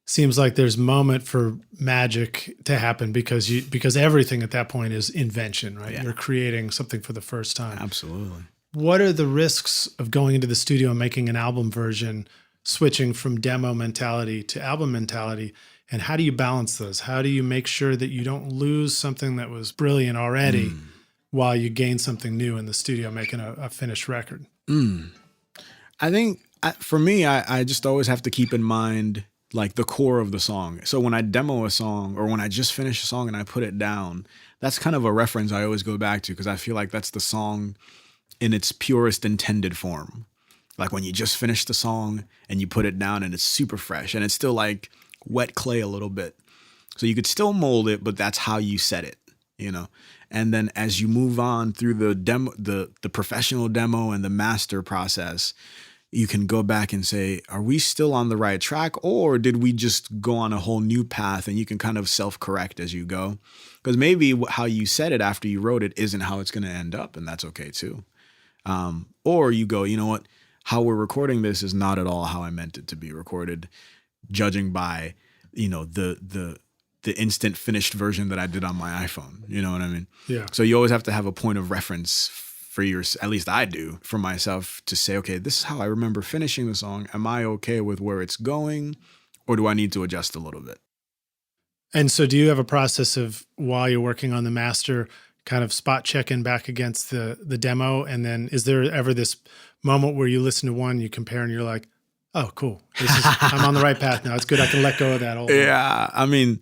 seems like there's a moment for magic to happen because everything at that point is invention, right? Yeah. You're creating something for the first time. Absolutely. What are the risks of going into the studio and making an album version, switching from demo mentality to album mentality? And how do you balance those? How do you make sure that you don't lose something that was brilliant already while you gain something new in the studio, making a finished record? I think for me, I just always have to keep in mind like the core of the song. So when I demo a song or when I just finish a song and I put it down, that's kind of a reference I always go back to because I feel like that's the song in its purest intended form. Like when you just finish the song and you put it down and it's super fresh and it's still like wet clay a little bit. So you could still mold it, but that's how you set it, you know? And then as you move on through the demo, the professional demo and the master process, you can go back and say, are we still on the right track or did we just go on a whole new path? And you can kind of self-correct as you go. Because maybe how you said it after you wrote it isn't how it's going to end up. And that's okay too. Or you go, you know what, how we're recording this is not at all how I meant it to be recorded, judging by, you know, the instant finished version that I did on my iPhone. You know what I mean? Yeah. So you always have to have a point of reference for at least I do, for myself to say, okay, this is how I remember finishing the song. Am I okay with where it's going or do I need to adjust a little bit? And so do you have a process of while you're working on the master, kind of spot checking back against the demo? And then is there ever this moment where you listen to one, you compare and you're like, Oh, cool. I'm on the right path now. It's good. I can let go of that old one. Yeah. I mean,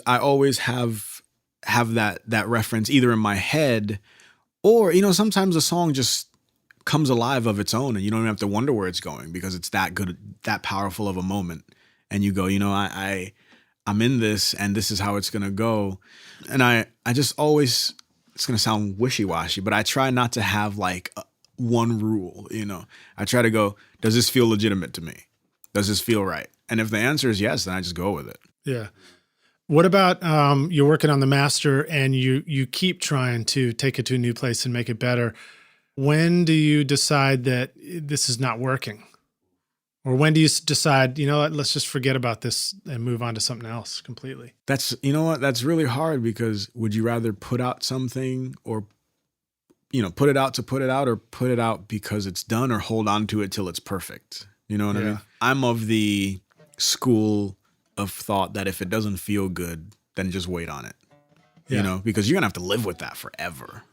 I always have that reference either in my head or, sometimes a song just comes alive of its own and you don't even have to wonder where it's going because it's that good, that powerful of a moment. And you go, I'm in this and this is how it's going to go. And I just always, it's going to sound wishy-washy, but I try not to have like one rule, I try to go, does this feel legitimate to me? Does this feel right? And if the answer is yes, then I just go with it. Yeah. What about you're working on the master and you keep trying to take it to a new place and make it better? When do you decide that this is not working? Or when do you decide, what, let's just forget about this and move on to something else completely? That's, that's really hard because would you rather put out something or, put it out to put it out or put it out because it's done or hold on to it till it's perfect? You know what I mean? I'm of the school of thought that if it doesn't feel good, then just wait on it. Because you're going to have to live with that forever.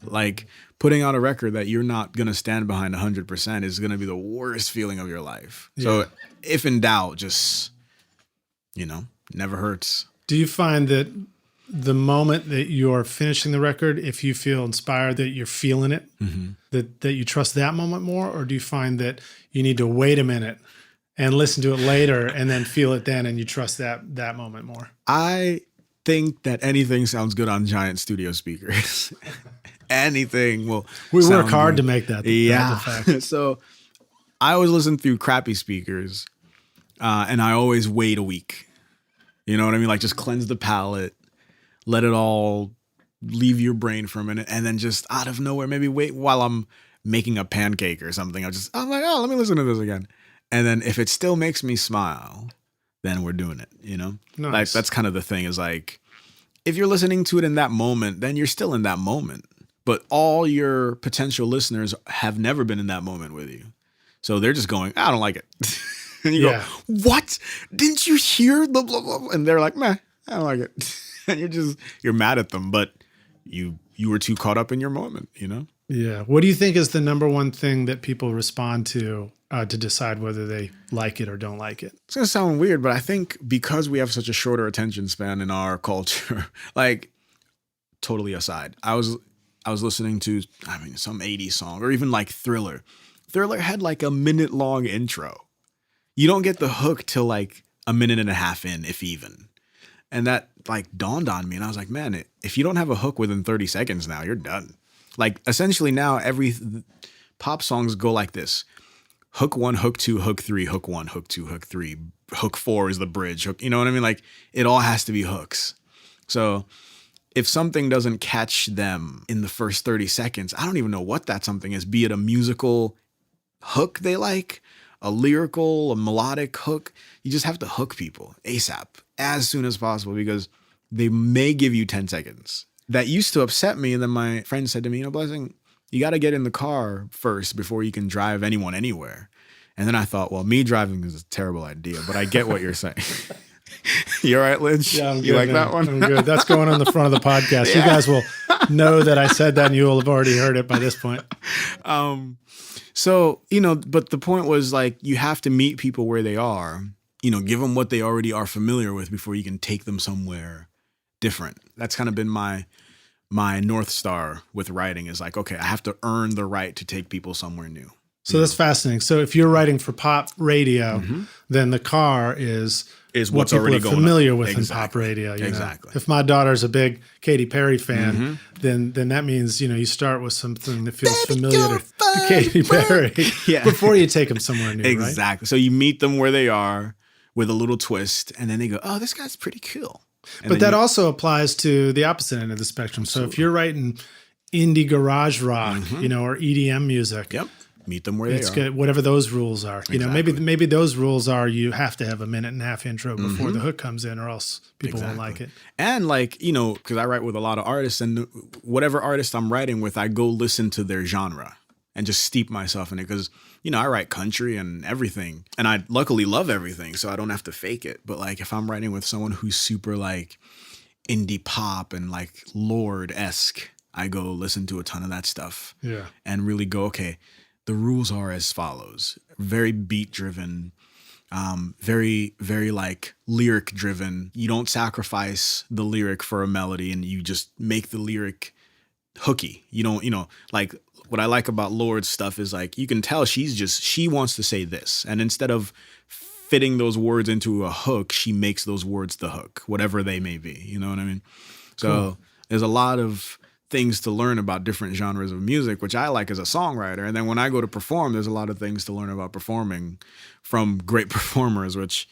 Like putting out a record that you're not going to stand behind 100% is going to be the worst feeling of your life. So if in doubt, just, never hurts. Do you find that the moment that you're finishing the record, if you feel inspired that you're feeling it, that you trust that moment more? Or do you find that you need to wait a minute and listen to it later and then feel it then and you trust that moment more? I think that anything sounds good on giant studio speakers. Anything will. We work hard to make that. Yeah. So I always listen through crappy speakers, and I always wait a week. You know what I mean? Like just cleanse the palate, let it all leave your brain for a minute, and then just out of nowhere, maybe wait while I'm making a pancake or something. I'm like, oh, let me listen to this again. And then if it still makes me smile, then we're doing it, Nice. Like that's kind of the thing is like, if you're listening to it in that moment, then you're still in that moment. But all your potential listeners have never been in that moment with you. So they're just going, I don't like it. And you go, what? Didn't you hear the blah, blah, blah? And they're like, meh, I don't like it. And you're mad at them, but you were too caught up in your moment, Yeah. What do you think is the number one thing that people respond to decide whether they like it or don't like it? It's going to sound weird, but I think because we have such a shorter attention span in our culture, like totally aside, I was listening to, some 80s song or even like Thriller. Thriller had like a minute long intro. You don't get the hook till like a minute and a half in, if even. And that like dawned on me and I was like, man, if you don't have a hook within 30 seconds now, you're done. Like essentially now every pop songs go like this. Hook 1, hook 2, hook 3, hook 1, hook 2, hook 3, hook 4 is the bridge. You know what I mean? Like it all has to be hooks. So if something doesn't catch them in the first 30 seconds, I don't even know what that something is, be it a musical hook they like, a lyrical, a melodic hook. You just have to hook people ASAP as soon as possible because they may give you 10 seconds. That used to upset me. And then my friend said to me, Blessing, you got to get in the car first before you can drive anyone anywhere. And then I thought, well, me driving is a terrible idea, but I get what you're saying. You all right, Lynch? Yeah, I'm good, you like man. that one? I'm good. That's going on the front of the podcast. You guys will know that I said that and you will have already heard it by this point. So, but the point was like, you have to meet people where they are, give them what they already are familiar with before you can take them somewhere different. That's kind of been my North Star with writing is like, okay, I have to earn the right to take people somewhere new. So that's fascinating. So if you're writing for pop radio, then the car is what's what already people are going familiar on. with Exactly. in pop radio. Exactly. If my daughter's a big Katy Perry fan, then that means, you start with something that feels familiar to Katy Perry before you take them somewhere new, Exactly. right? So you meet them where they are with a little twist, and then they go, oh, this guy's pretty cool. And but that also applies to the opposite end of the spectrum. Absolutely. So if you're writing indie garage rock, or EDM music, meet them where they are. Good, whatever those rules are. Exactly. Maybe those rules are you have to have a minute and a half intro before the hook comes in, or else people won't like it. And like, because I write with a lot of artists, and whatever artist I'm writing with, I go listen to their genre and just steep myself in it. Because, I write country and everything, and I luckily love everything, so I don't have to fake it. But like, if I'm writing with someone who's super like indie pop and like Lorde-esque, I go listen to a ton of that stuff. Yeah. And really go, okay, the rules are as follows: very beat driven, very, very like lyric driven. You don't sacrifice the lyric for a melody, and you just make the lyric hooky. You don't, like what I like about Lord's stuff is like, you can tell she wants to say this. And instead of fitting those words into a hook, she makes those words the hook, whatever they may be. You know what I mean? So cool. There's a lot of things to learn about different genres of music, which I like as a songwriter. And then when I go to perform, there's a lot of things to learn about performing from great performers, which,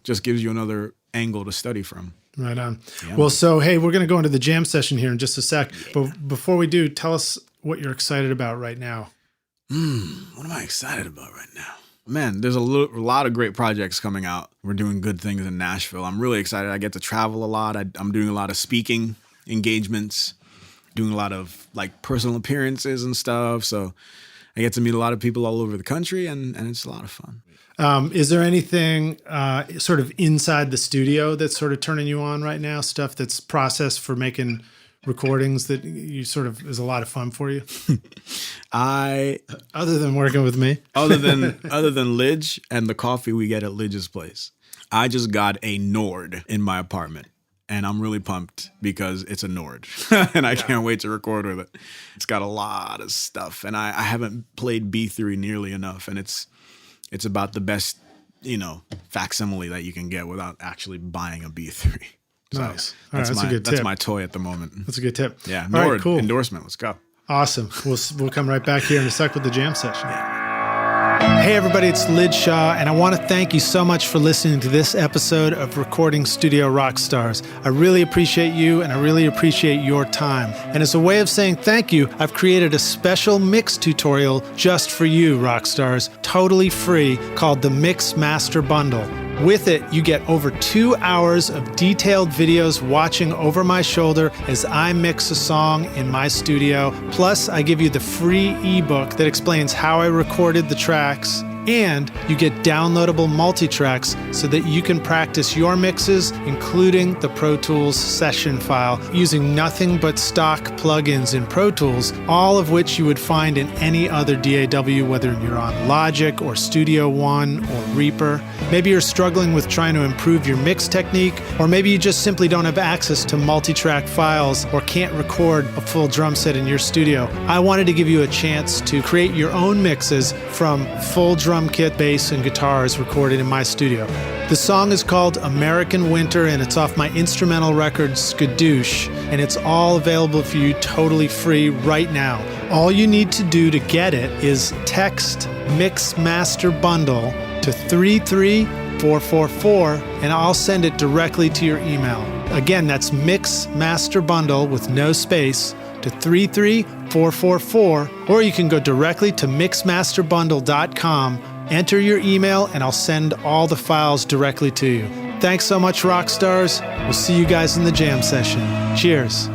just gives you another angle to study from. Right on. Yeah. Well, so, hey, we're going to go into the jam session here in just a sec. Yeah. But before we do, tell us what you're excited about right now. What am I excited about right now? Man, there's a lot of great projects coming out. We're doing good things in Nashville. I'm really excited. I get to travel a lot. I'm doing a lot of speaking engagements, doing a lot of like personal appearances and stuff. So I get to meet a lot of people all over the country, and it's a lot of fun. Is there anything sort of inside the studio that's sort of turning you on right now? Stuff that's processed for making recordings that you sort of is a lot of fun for you? Other than working with me, other than Lidge and the coffee we get at Lidge's place, I just got a Nord in my apartment, and I'm really pumped because it's a Nord, and I can't wait to record with it. It's got a lot of stuff, and I haven't played B3 nearly enough, and it's about the best, facsimile that you can get without actually buying a B3. So nice. All right, that's a good tip. That's my toy at the moment. That's a good tip. Yeah. All right, cool. Endorsement. Let's go. Awesome. We'll come right back here in a sec with the jam session. Hey everybody, it's Lid Shaw, and I want to thank you so much for listening to this episode of Recording Studio Rockstars. I really appreciate you, and I really appreciate your time. And as a way of saying thank you, I've created a special mix tutorial just for you, Rockstars, totally free, called the Mix Master Bundle. With it, you get over 2 hours of detailed videos watching over my shoulder as I mix a song in my studio. Plus, I give you the free ebook that explains how I recorded the tracks. And you get downloadable multi-tracks so that you can practice your mixes, including the Pro Tools session file, using nothing but stock plugins in Pro Tools, all of which you would find in any other DAW, whether you're on Logic or Studio One or Reaper. Maybe you're struggling with trying to improve your mix technique, or maybe you just simply don't have access to multi-track files or can't record a full drum set in your studio. I wanted to give you a chance to create your own mixes from full drum kit, bass, and guitars recorded in my studio. The song is called American Winter, and it's off my instrumental record Skadoosh, and it's all available for you totally free right now. All you need to do to get it is text Mix Master Bundle to 33444, and I'll send it directly to your email. Again, that's Mix Master Bundle with no space to 33444, or you can go directly to mixmasterbundle.com, enter your email, and I'll send all the files directly to you. Thanks so much, Rockstars. We'll see you guys in the jam session. Cheers.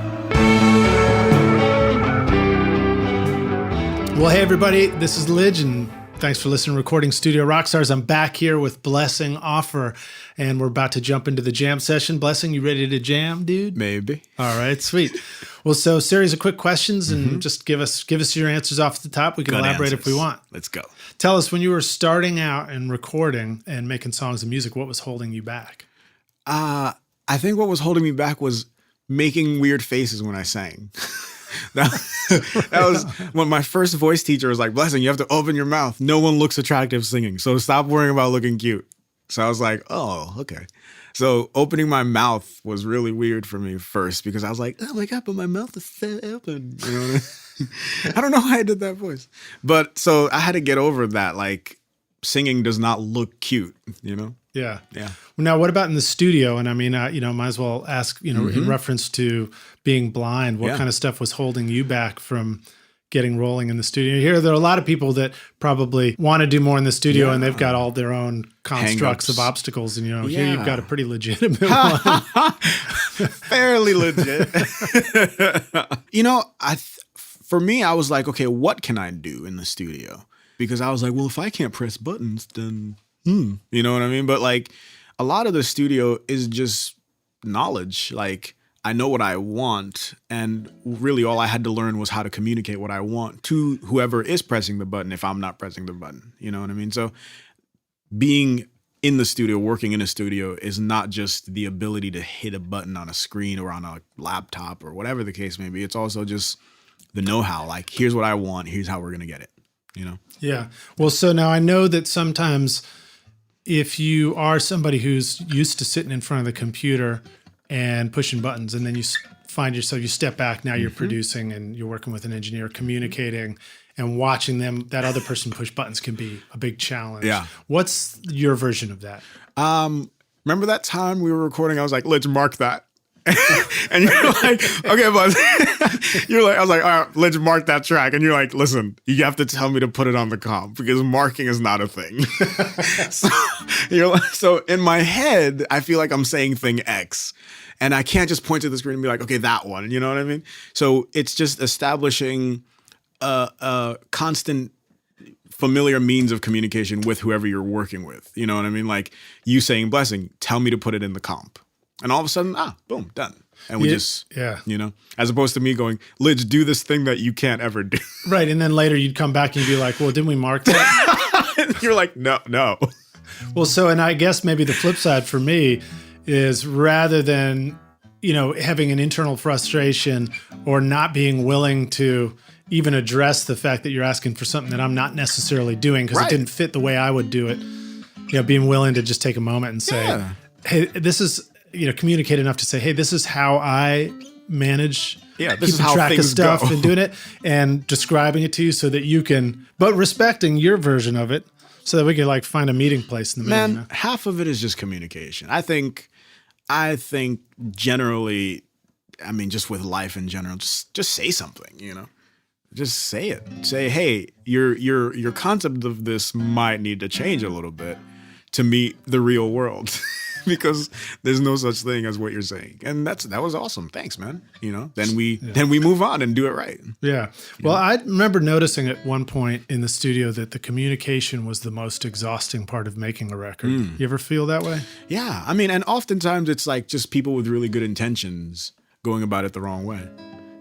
Well, hey, everybody, this is Lidge, and thanks for listening to Recording Studio Rockstars. I'm back here with Blessing Offor, and we're about to jump into the jam session. Blessing, you ready to jam, dude? Maybe. All right, sweet. Well, so series of quick questions, and just give us your answers off the top. We can elaborate if we want. Let's go. Tell us, when you were starting out and recording and making songs and music, what was holding you back? I think what was holding me back was making weird faces when I sang. That was when my first voice teacher was like, Blessing, you have to open your mouth. No one looks attractive singing, so stop worrying about looking cute. So I was like, oh, okay. So opening my mouth was really weird for me first, because I was like, oh my God, but my mouth is so open. You know what I mean? I don't know why I did that voice. But so I had to get over that. Like, singing does not look cute, you know? Yeah. Yeah. Now, what about in the studio? And I mean, might as well ask, in reference to being blind, what kind of stuff was holding you back from getting rolling in the studio? Here, there are a lot of people that probably want to do more in the studio, and they've got all their own constructs of obstacles. And, here you've got a pretty legitimate one. Fairly legit. For me, I was like, okay, what can I do in the studio? Because I was like, well, if I can't press buttons, then, you know what I mean? But like, a lot of the studio is just knowledge. Like, I know what I want, and really all I had to learn was how to communicate what I want to whoever is pressing the button if I'm not pressing the button. You know what I mean? So being in the studio, working in a studio is not just the ability to hit a button on a screen or on a laptop or whatever the case may be. It's also just the know-how. Like, here's what I want. Here's how we're going to get it, you know? Yeah. Well, so now I know that sometimes if you are somebody who's used to sitting in front of the computer and pushing buttons, and then you find yourself, you step back, now you're producing and you're working with an engineer, communicating and watching them, that other person push buttons can be a big challenge. Yeah. What's your version of that? Remember that time we were recording? I was like, let's mark that. And you're like, okay, but you're like, I was like, all right, let's mark that track. And you're like, listen, you have to tell me to put it on the comp because marking is not a thing. So in my head, I feel like I'm saying thing X, and I can't just point to the screen and be like, okay, that one. You know what I mean? So it's just establishing a constant familiar means of communication with whoever you're working with. You know what I mean? Like you saying, Blessing, tell me to put it in the comp. And all of a sudden, boom, done. And we you know, as opposed to me going, Lidge, do this thing that you can't ever do. Right. And then later you'd come back and you'd be like, well, didn't we mark that? You're like, no. Well, so, and I guess maybe the flip side for me is rather than, you know, having an internal frustration or not being willing to even address the fact that you're asking for something that I'm not necessarily doing because it didn't fit the way I would do it, you know, being willing to just take a moment and say, hey, this is, you know, communicate enough to say, hey, this is how I manage this is how track of things stuff go. and doing it and describing it to you so that you can, but respecting your version of it so that we can like find a meeting place in the middle. Man, You know? half of it is just communication. I think generally, I mean, just with life in general, just say something, you know, just say it. Say, hey, your concept of this might need to change a little bit to meet the real world. Because there's no such thing as what you're saying. And that was awesome. Thanks, man. You know, then we move on and do it right. Yeah. Well, I remember noticing at one point in the studio that the communication was the most exhausting part of making a record. You ever feel that way? Yeah. I mean, and oftentimes it's like just people with really good intentions going about it the wrong way,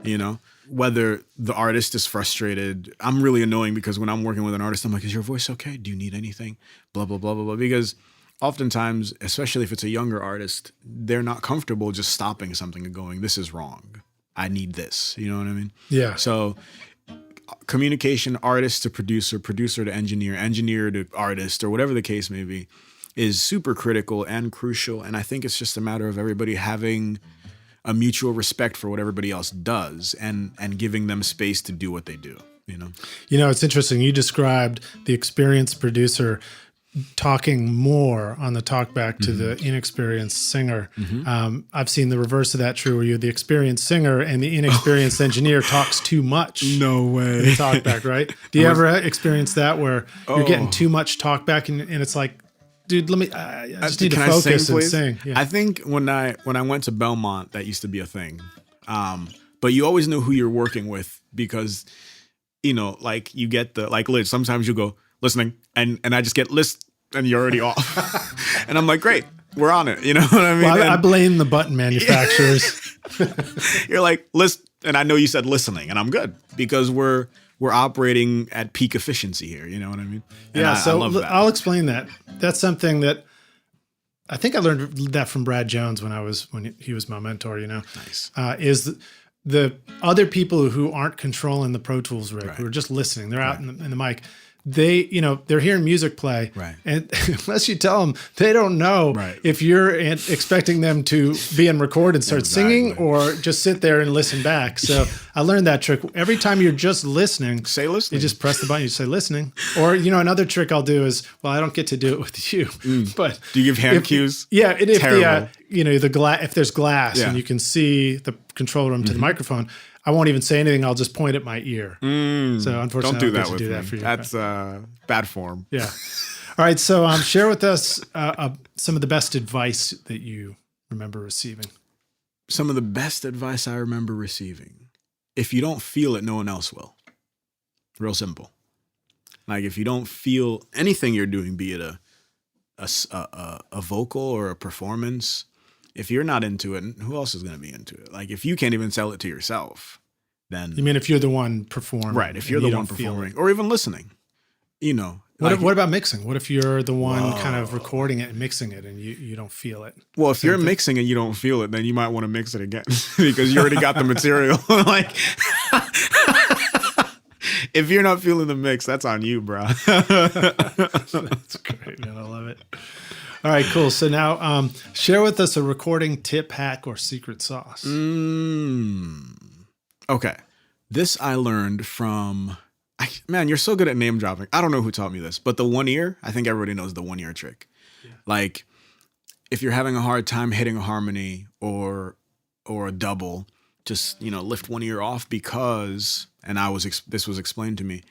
you know? Whether the artist is frustrated, I'm really annoying because when I'm working with an artist, I'm like, is your voice okay? Do you need anything? Blah, blah, blah, blah, blah. Because oftentimes, especially if it's a younger artist, they're not comfortable just stopping something and going, this is wrong. I need this. You know what I mean? Yeah. So communication, artist to producer, producer to engineer, engineer to artist, or whatever the case may be, is super critical and crucial. And I think it's just a matter of everybody having a mutual respect for what everybody else does and giving them space to do what they do, you know? You know, it's interesting. You described the experienced producer talking more on the talkback to the inexperienced singer. I've seen the reverse of that true, where you're the experienced singer and the inexperienced engineer talks too much. No way. In the talkback, right? Do you ever experience that where you're getting too much talkback and it's like, dude, I just need to focus and sing. Yeah. I think when I went to Belmont, that used to be a thing. But you always know who you're working with because, you know, like you get like Liz, sometimes you go, listening, and I just get list, and you're already off. And I'm like, great, we're on it. You know what I mean? Well, I blame the button manufacturers. You're like, list, and I know you said listening, and I'm good because we're operating at peak efficiency here. You know what I mean? And yeah, I love that. I'll explain that. That's something that I think I learned that from Brad Jones when he was my mentor, you know. Nice. Is the other people who aren't controlling the Pro Tools rig, who are just listening, they're out in the mic. They, you know, they're hearing music play, and unless you tell them, they don't know if you're expecting them to be in record and start singing or just sit there and listen back. So I learned that trick. Every time you're just listening, say listening. You just press the button, you say listening. Or, you know, another trick I'll do is, well, I don't get to do it with you, but do you give hand cues? Yeah, and if you know, if there's glass and you can see the control room to the microphone, I won't even say anything. I'll just point at my ear. So unfortunately, don't do I don't get to do me. that for you. That's bad form. Yeah. All right. So share with us some of the best advice that you remember receiving. Some of the best advice I remember receiving. If you don't feel it, no one else will. Real simple. Like if you don't feel anything you're doing, be it a vocal or a performance, if you're not into it, who else is going to be into it? Like if you can't even sell it to yourself, then You mean if you're the one performing? right. If you're and the you one don't feel performing it? or even listening, you know, What about mixing? What if you're the one kind of recording it and mixing it and you don't feel it? well, if you're mixing and you don't feel it, then you might want to mix it again because you already got the material. Like, if you're not feeling the mix, that's on you, bro. That's great, man. I love it. All right, cool. So now share with us a recording tip, hack, or secret sauce. Okay. This I learned from, man, you're so good at name dropping. I don't know who taught me this, but the 1 ear, I think everybody knows the 1 ear trick. Yeah. Like if you're having a hard time hitting a harmony or a double, just, lift 1 ear off because, and this was explained to me,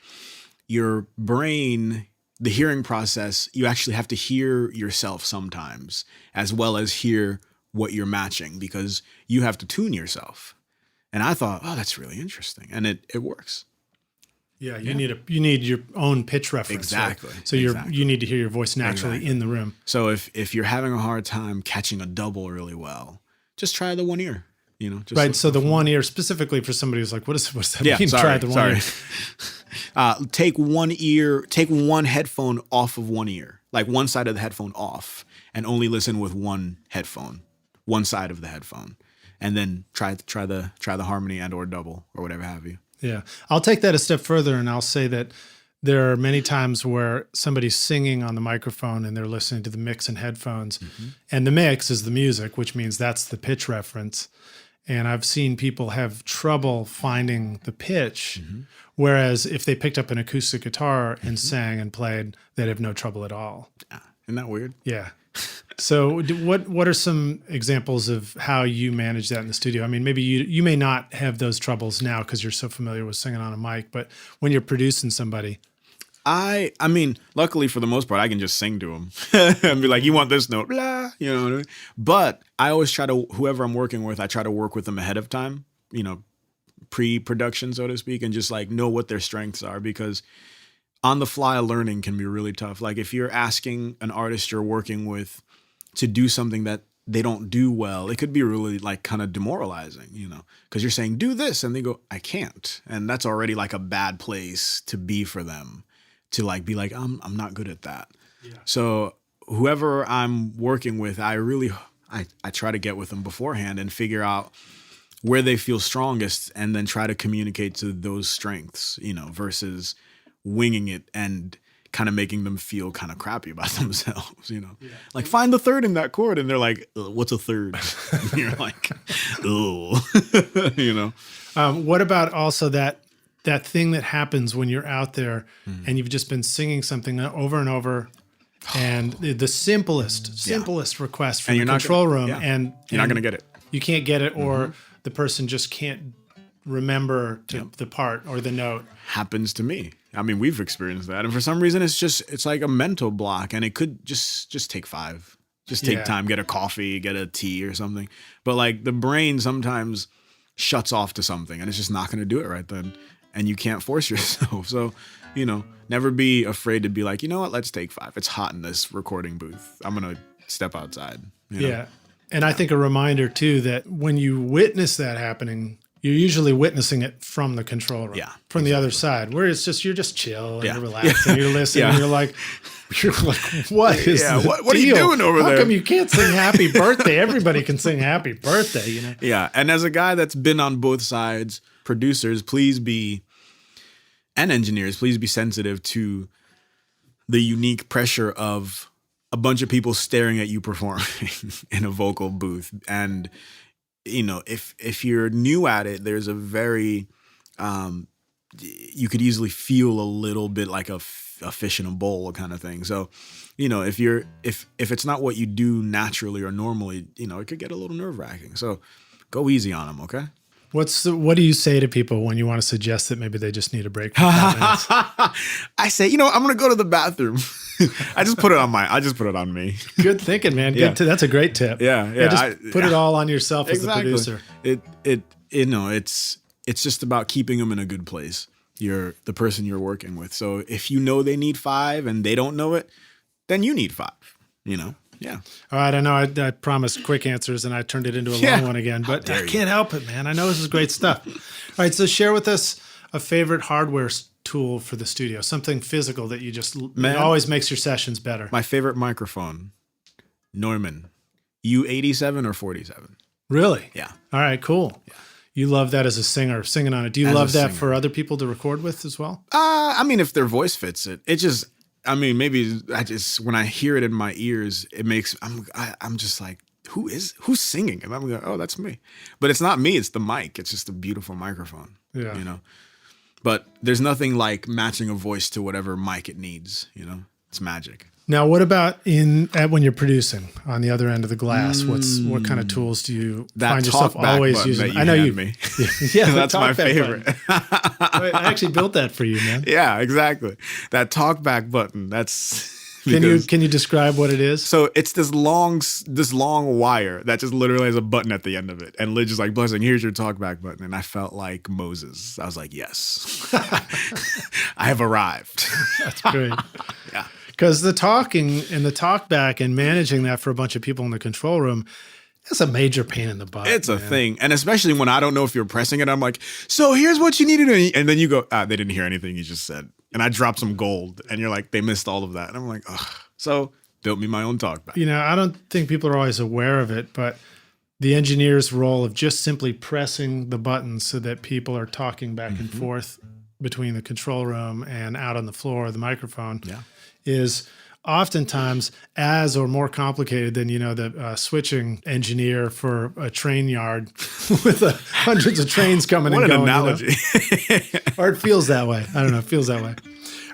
your brain, the hearing process, you actually have to hear yourself sometimes as well as hear what you're matching because you have to tune yourself. And I thought, oh, that's really interesting. And it works. Yeah, you need your own pitch reference. Exactly. Right? So you need to hear your voice naturally in the room. So if you're having a hard time catching a double really well, just try the 1 ear. Just right. So the 1 ear specifically for somebody who's like, what's that mean? Sorry, Try the 1 ear. Take one headphone off of 1 ear, like one side of the headphone off, and only listen with one headphone, one side of the headphone, and then try the harmony and or double or whatever have you. Yeah, I'll take that a step further, and I'll say that there are many times where somebody's singing on the microphone and they're listening to the mix in headphones, and the mix is the music, which means that's the pitch reference. And I've seen people have trouble finding the pitch, whereas if they picked up an acoustic guitar and sang and played, they'd have no trouble at all. Isn't that weird? Yeah. So what are some examples of how you manage that in the studio? I mean, maybe you may not have those troubles now because you're so familiar with singing on a mic, but when you're producing somebody. I mean, luckily for the most part, I can just sing to them and be like, you want this note, blah, you know what I mean? But I always try to, whoever I'm working with, I try to work with them ahead of time, pre-production, so to speak, and just like know what their strengths are because on the fly learning can be really tough. Like if you're asking an artist you're working with to do something that they don't do well, it could be really like kind of demoralizing, because you're saying, do this. And they go, I can't. And that's already like a bad place to be for them. To like be like, I'm not good at that. Yeah. So whoever I'm working with, I try to get with them beforehand and figure out where they feel strongest and then try to communicate to those strengths, versus winging it and kind of making them feel kind of crappy about themselves, Yeah. Like find the third in that chord. And they're like, what's a third? And you're like, oh, What about also that thing that happens when you're out there and you've just been singing something over and over and the simplest request from the control room and you're not going to get it. You can't get it or the person just can't remember the part or the note. Happens to me. I mean, we've experienced that. And for some reason, it's like a mental block and it could just take 5. Just take time, get a coffee, get a tea or something. But like the brain sometimes shuts off to something and it's just not going to do it right then. And you can't force yourself. So, never be afraid to be like, you know what, let's take 5. It's hot in this recording booth. I'm going to step outside. Yeah. And I think a reminder too, that when you witness that happening, you're usually witnessing it from the control room, from the other side, where you're just chill and you're relaxed and you're listening. And you're like, what is the what are you doing over there? How come you can't sing happy birthday? Everybody can sing happy birthday, Yeah. And as a guy that's been on both sides, producers, and engineers, please be sensitive to the unique pressure of a bunch of people staring at you performing in a vocal booth. And, if you're new at it, there's a very, you could easily feel a little bit like a fish in a bowl kind of thing. So, if it's not what you do naturally or normally, it could get a little nerve wracking. So go easy on them. Okay. What do you say to people when you want to suggest that maybe they just need a break for 5 minutes? I say, I'm going to go to the bathroom. I just put it on me. Good thinking, man. Yeah. That's a great tip. Yeah. Just put it all on yourself exactly. as the producer. It's just about keeping them in a good place. You're the person you're working with. So if they need 5 and they don't know it, then you need 5, Yeah. All right, I know I promised quick answers and I turned it into a long one again, but I can't help it, man. I know this is great stuff. All right, so share with us a favorite hardware tool for the studio, something physical that you just it always makes your sessions better. My favorite microphone, Neumann, U87 or 47. Really? Yeah. All right, cool. Yeah. You love that as a singer, singing on it. Do you love that for other people to record with as well? I mean, if their voice fits it, maybe when I hear it in my ears, it makes, I'm just like, who's singing? And I'm like, oh, that's me. But it's not me, it's the mic. It's just a beautiful microphone. Yeah. You know? But there's nothing like matching a voice to whatever mic it needs, you know? It's magic. Now, what about when you're producing on the other end of the glass? What kind of tools do you find yourself always using? I know you. Me. Yeah, that's my favorite. I actually built that for you, man. Yeah, exactly. That talkback button. That's. Can you describe what it is? So it's this long wire that just literally has a button at the end of it, and Lidge is like, "Blessing, here's your talkback button," and I felt like Moses. I was like, "Yes, I have arrived." That's great. Yeah. Because the talking and the talkback and managing that for a bunch of people in the control room, that's a major pain in the butt. It's a thing. And especially when I don't know if you're pressing it, I'm like, so here's what you need to do. And then you go, they didn't hear anything you just said. And I dropped some gold. And you're like, they missed all of that. And I'm like, ugh. So built me my own talkback. You know, I don't think people are always aware of it, but the engineer's role of just simply pressing the buttons so that people are talking back and forth between the control room and out on the floor of the microphone. Yeah. Is oftentimes as or more complicated than, the switching engineer for a train yard with hundreds of trains coming and going. What an analogy. Or it feels that way. I don't know. It feels that way.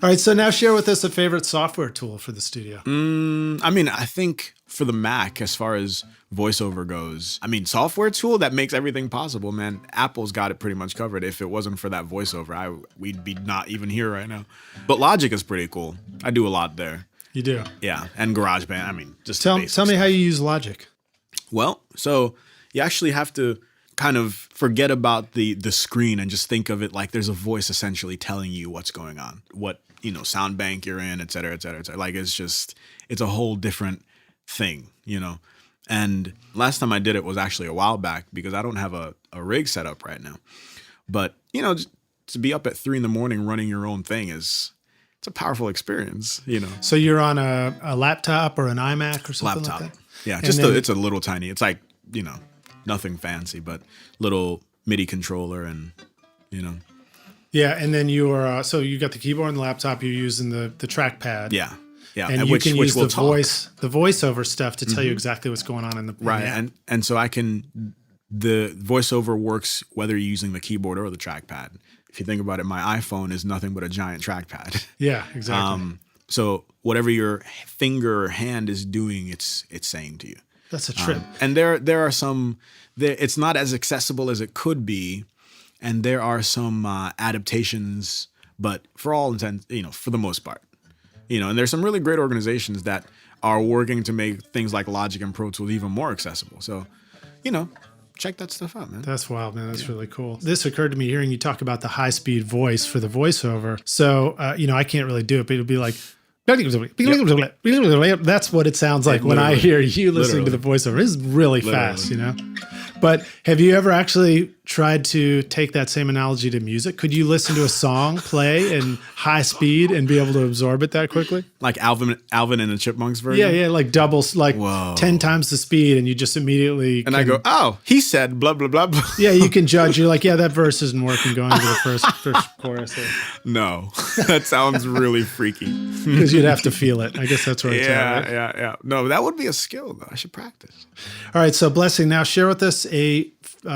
All right. So now share with us a favorite software tool for the studio. I think for the Mac, as far as voiceover goes, software tool that makes everything possible, man. Apple's got it pretty much covered. If it wasn't for that voiceover, we'd be not even here right now. But Logic is pretty cool. I do a lot there. You do? Yeah. And GarageBand. Just tell me how you use Logic. Well, so you actually have to kind of forget about the screen and just think of it like there's a voice essentially telling you what's going on, what, sound bank you're in, et cetera, et cetera, et cetera. Like it's a whole different thing, And last time I did it was actually a while back because I don't have a rig set up right now. But, just to be up at 3 a.m. running your own thing it's a powerful experience, So you're on a laptop or an iMac or something like that? Yeah, it's a little tiny. It's like, nothing fancy, but little MIDI controller and, Yeah, and then so you got the keyboard and the laptop, you're using the trackpad. Yeah. Yeah, and you can use the voiceover stuff to tell you exactly what's going on in the right. And so the voiceover works whether you're using the keyboard or the trackpad. If you think about it, my iPhone is nothing but a giant trackpad. Yeah, exactly. So whatever your finger or hand is doing, it's saying to you. That's a trip. And there are some. It's not as accessible as it could be, and there are some adaptations. But for all intents, for the most part. And there's some really great organizations that are working to make things like Logic and Pro Tools even more accessible. So, check that stuff out, man. That's wild, man. That's really cool. This occurred to me hearing you talk about the high-speed voice for the voiceover. So, I can't really do it, but it'll be like, yep. That's what it sounds like when I hear you listening to the voiceover. It's really fast, But have you ever actually tried to take that same analogy to music? Could you listen to a song play in high speed and be able to absorb it that quickly? Like Alvin and the Chipmunks version? Yeah, like doubles, like 10 times the speed, and you just immediately I go, oh, he said blah, blah, blah, blah. Yeah, you can judge. You're like, yeah, that verse isn't working going into the first chorus. No, that sounds really freaky. Because you'd have to feel it. I guess that's where it's at, right? Yeah. No, that would be a skill, though. I should practice. All right, so Blessing, now share with us a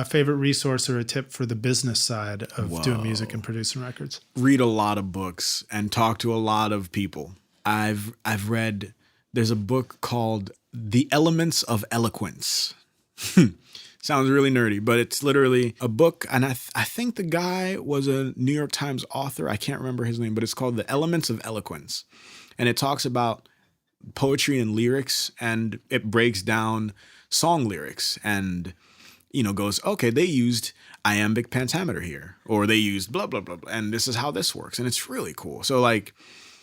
favorite resource or a tip for the business side of doing music and producing records. Read a lot of books and talk to a lot of people. I've read, there's a book called The Elements of Eloquence. Sounds really nerdy, but it's literally a book, and I think the guy was a New York Times author. I can't remember his name, but it's called The Elements of Eloquence. And it talks about poetry and lyrics, and it breaks down song lyrics and, goes, okay, they used iambic pentameter here, or they used blah, blah, blah, blah, and this is how this works. And it's really cool. So,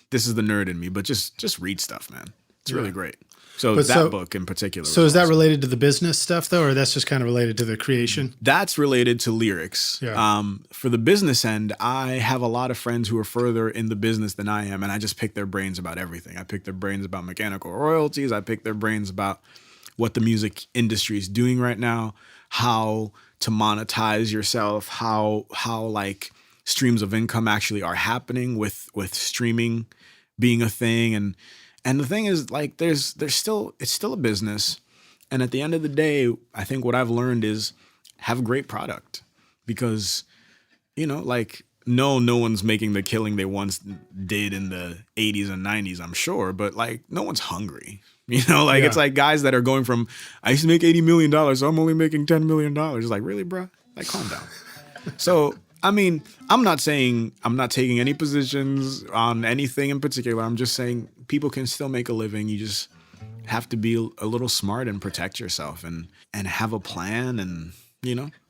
this is the nerd in me, but just read stuff, man. It's really great. So But that book in particular. So was is that awesome. related to the business stuff though, or that's just kind of related to the creation? That's related to lyrics. Yeah. For the business end, I have a lot of friends who are further in the business than I am, and I just pick their brains about everything. I pick their brains about mechanical royalties. I pick their brains about what the music industry is doing right now, how to monetize yourself, how like streams of income actually are happening with streaming being a thing. And the thing is, like, it's still a business. And at the end of the day, I think what I've learned is have a great product, because, like, no one's making the killing they once did in the 80s and 90s, I'm sure, but like no one's hungry. It's like guys that are going from, I used to make $80 million, so I'm only making $10 million. It's like, really, bro? Like, calm down. So, I mean, I'm not saying I'm not taking any positions on anything in particular. I'm just saying people can still make a living. You just have to be a little smart and protect yourself and have a plan. And,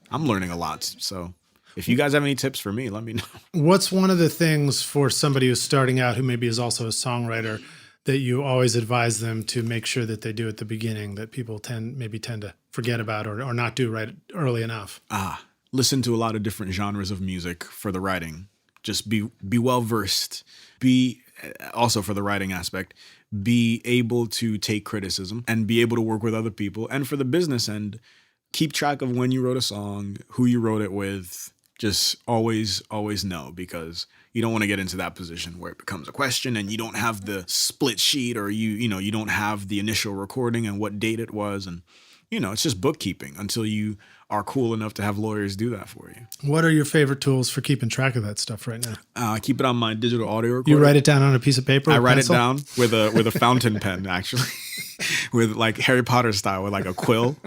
I'm learning a lot. So if you guys have any tips for me, let me know. What's one of the things for somebody who's starting out who maybe is also a songwriter that you always advise them to make sure that they do at the beginning that people tend to forget about or not do right early enough? Listen to a lot of different genres of music for the writing. Just be well versed. Be also, for the writing aspect, be able to take criticism and be able to work with other people. And for the business end, keep track of when you wrote a song, who you wrote it with. Just always know, because you don't want to get into that position where it becomes a question and you don't have the split sheet, or you don't have the initial recording and what date it was. And, it's just bookkeeping until you are cool enough to have lawyers do that for you. What are your favorite tools for keeping track of that stuff right now? I keep it on my digital audio recorder. You write it down on a piece of paper? I write pencil? it down with a fountain pen, actually, with like Harry Potter style, with like a quill,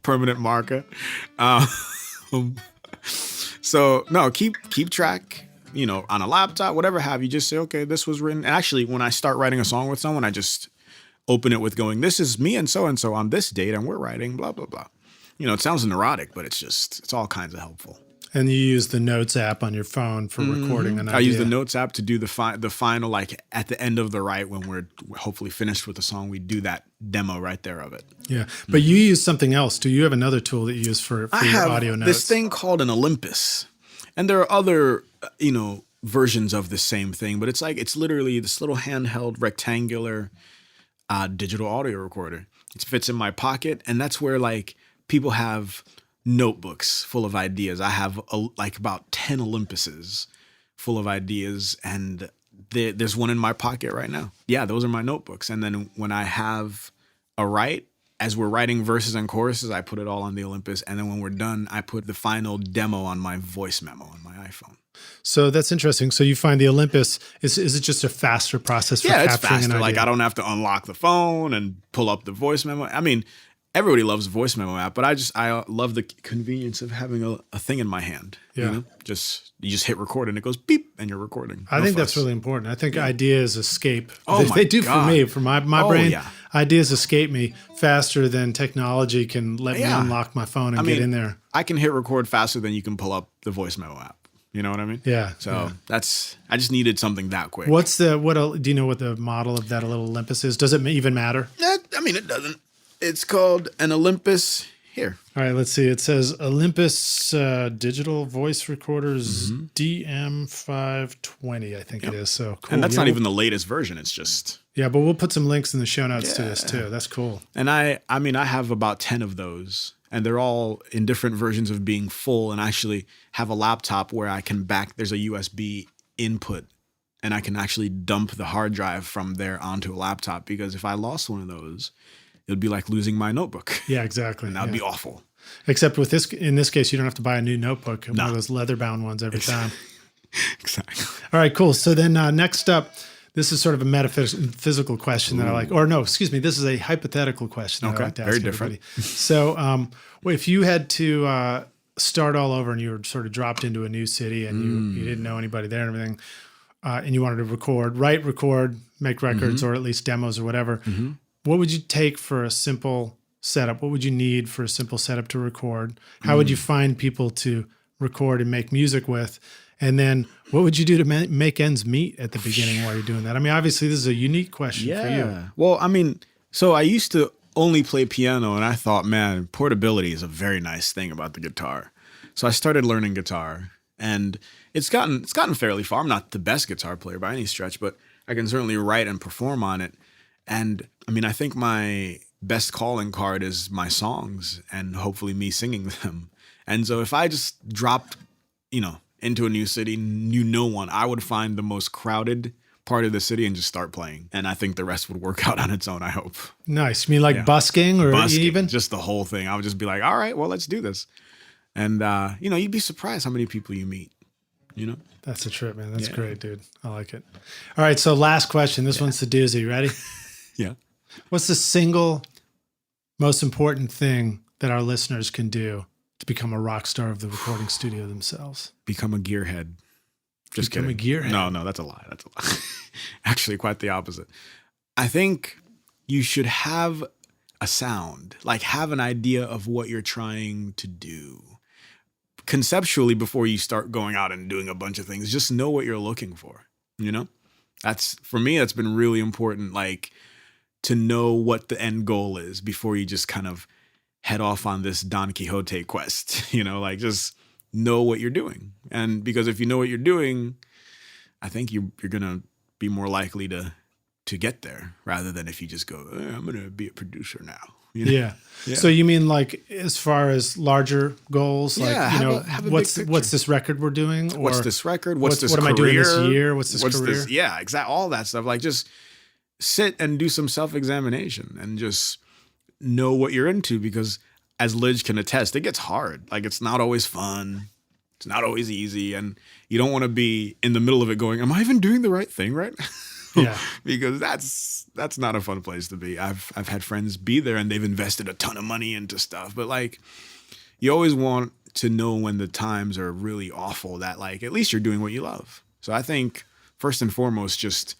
permanent marker. So no, keep track, on a laptop, whatever have you. Just say, okay, this was written. And actually, when I start writing a song with someone, I just open it with going, this is me and so on this date, and we're writing blah, blah, blah. It sounds neurotic, but it's all kinds of helpful. And you use the Notes app on your phone for recording an idea. I use the Notes app to do the final, like at the end of the write, when we're hopefully finished with the song, we do that demo right there of it. Yeah. But you use something else. Do you have another tool that you use for your audio notes? This thing called an Olympus. And there are other, versions of the same thing, but it's literally this little handheld rectangular digital audio recorder. It fits in my pocket, and that's where like people have notebooks full of ideas. I have like about 10 Olympuses full of ideas, and there's one in my pocket right now. Yeah, those are my notebooks. And then when I have a write, as we're writing verses and choruses, I put it all on the Olympus. And then when we're done, I put the final demo on my voice memo on my iPhone. So that's interesting. So you find the Olympus, is it just a faster process for capturing it's faster. an idea? Like I don't have to unlock the phone and pull up the voice memo. I mean, everybody loves the voice memo app, but I love the convenience of having a thing in my hand. Yeah. You just hit record and it goes beep and you're recording. I think that's really important. I think ideas escape. Oh they do God. for me, for my brain. Yeah. Ideas escape me faster than technology can let me unlock my phone and get in there. I can hit record faster than you can pull up the voice memo app. You know what I mean? Yeah. So I just needed something that quick. Do you know what the model of that little Olympus is? Does it even matter? It doesn't. It's called an Olympus. Here. All right, let's see. It says Olympus digital voice recorders DM520, I think it is. So cool. And that's not even the latest version. It's just. Yeah, but we'll put some links in the show notes to this too. That's cool. And I have about 10 of those, and they're all in different versions of being full, and I actually have a laptop where I can there's a USB input, and I can actually dump the hard drive from there onto a laptop, because if I lost one of those, it would be like losing my notebook. Yeah, exactly. And that would be awful. Except in this case, you don't have to buy a new notebook, one of those leather-bound ones every time. Exactly. All right, cool. So then next up, this is sort of a metaphysical question that I like. Or no, excuse me, this is a hypothetical question that I like to ask very everybody. different. So if you had to start all over and you were sort of dropped into a new city and you didn't know anybody there and everything, and you wanted to record, make records, or at least demos or whatever, what would you take for a simple setup? What would you need for a simple setup to record? How would you find people to record and make music with? And then what would you do to make ends meet at the beginning while you're doing that? I mean, obviously this is a unique question for you. Well, I mean, so I used to only play piano, and I thought, man, portability is a very nice thing about the guitar. So I started learning guitar, and it's gotten fairly far. I'm not the best guitar player by any stretch, but I can certainly write and perform on it. And I mean, I think my best calling card is my songs and hopefully me singing them. And so if I just dropped, into a new city, knew no one, I would find the most crowded part of the city and just start playing. And I think the rest would work out on its own, I hope. Nice. You mean like busking or even? Just the whole thing. I would just be like, all right, well, let's do this. And, you'd be surprised how many people you meet, That's a trip, man. That's great, dude. I like it. All right. So last question. This one's the doozy. Ready? Yeah. What's the single most important thing that our listeners can do to become a rock star of the recording studio themselves? Become a gearhead. Just become kidding. a gearhead? No, that's a lie. That's a lie. Actually, quite the opposite. I think you should have a sound, like have an idea of what you're trying to do. Conceptually, before you start going out and doing a bunch of things, just know what you're looking for, for me, that's been really important, like to know what the end goal is before you just kind of head off on this Don Quixote quest, like just know what you're doing. And because if you know what you're doing, I think you're going to be more likely to get there rather than if you just go, I'm going to be a producer now. Yeah. So you mean like as far as larger goals, like, have a what's this record we're doing? Or what's this record? What's this what career? Am I doing this year? What's this career? Exactly. All that stuff. Like just sit and do some self-examination and just know what you're into, because as Lidge can attest, it gets hard. Like it's not always fun. It's not always easy. And you don't want to be in the middle of it going, am I even doing the right thing right now? Yeah. Because that's not a fun place to be. I've had friends be there and they've invested a ton of money into stuff, but like you always want to know when the times are really awful that like at least you're doing what you love. So I think first and foremost, just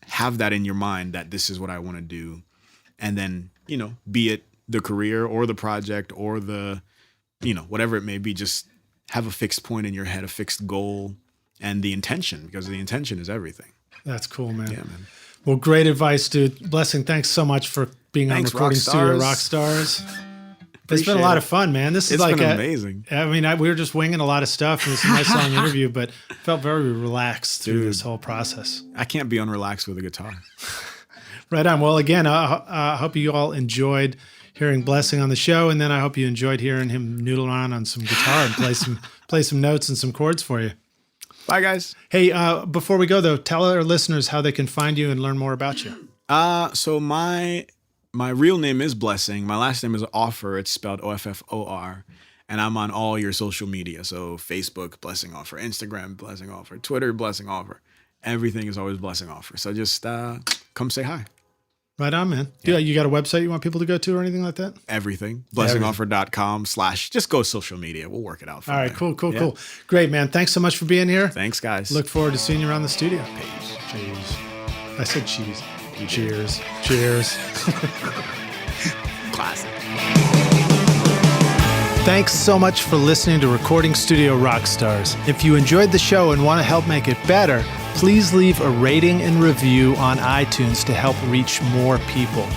have that in your mind that this is what I want to do. And then, be it the career or the project or the, whatever it may be, just have a fixed point in your head, a fixed goal and the intention, because the intention is everything. That's cool, man. Yeah, man. Well, great advice, dude. Blessing, thanks so much for being on Recording Studio Rockstars. It's been a lot of fun, man. This is like amazing. I mean, we were just winging a lot of stuff. It was a nice long interview, but felt very relaxed through this whole process. I can't be unrelaxed with a guitar. Right on. Well, again, I hope you all enjoyed hearing Blessing on the show, and then I hope you enjoyed hearing him noodle around on some guitar and play some notes and some chords for you. Bye, guys. Hey, before we go, though, tell our listeners how they can find you and learn more about you. So my real name is Blessing. My last name is Offor. It's spelled Offor. And I'm on all your social media. So Facebook, Blessing Offor. Instagram, Blessing Offor. Twitter, Blessing Offor. Everything is always Blessing Offor. So just come say hi. Right on, man. Yeah. You got a website you want people to go to or anything like that? Everything. BlessingOffor.com/ just go social media. We'll work it out. All right, cool. Great, man. Thanks so much for being here. Thanks, guys. Look forward to seeing you around the studio. Cheers. I said cheese. Cheers. Cheers. Classic. Thanks so much for listening to Recording Studio Rockstars. If you enjoyed the show and want to help make it better, please leave a rating and review on iTunes to help reach more people.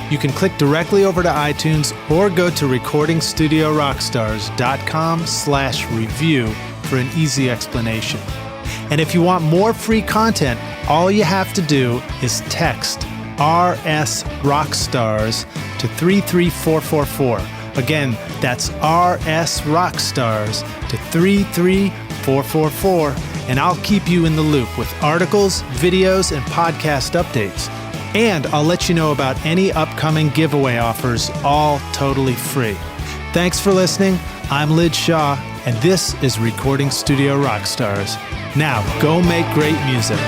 You can click directly over to iTunes or go to recordingstudiorockstars.com/review for an easy explanation. And if you want more free content, all you have to do is text RS Rockstars to 33444. Again, that's RS Rockstars to 33444, and I'll keep you in the loop with articles, videos, and podcast updates. And I'll let you know about any upcoming giveaway offers, all totally free. Thanks for listening. I'm Lidge Shaw, and this is Recording Studio Rockstars. Now, go make great music.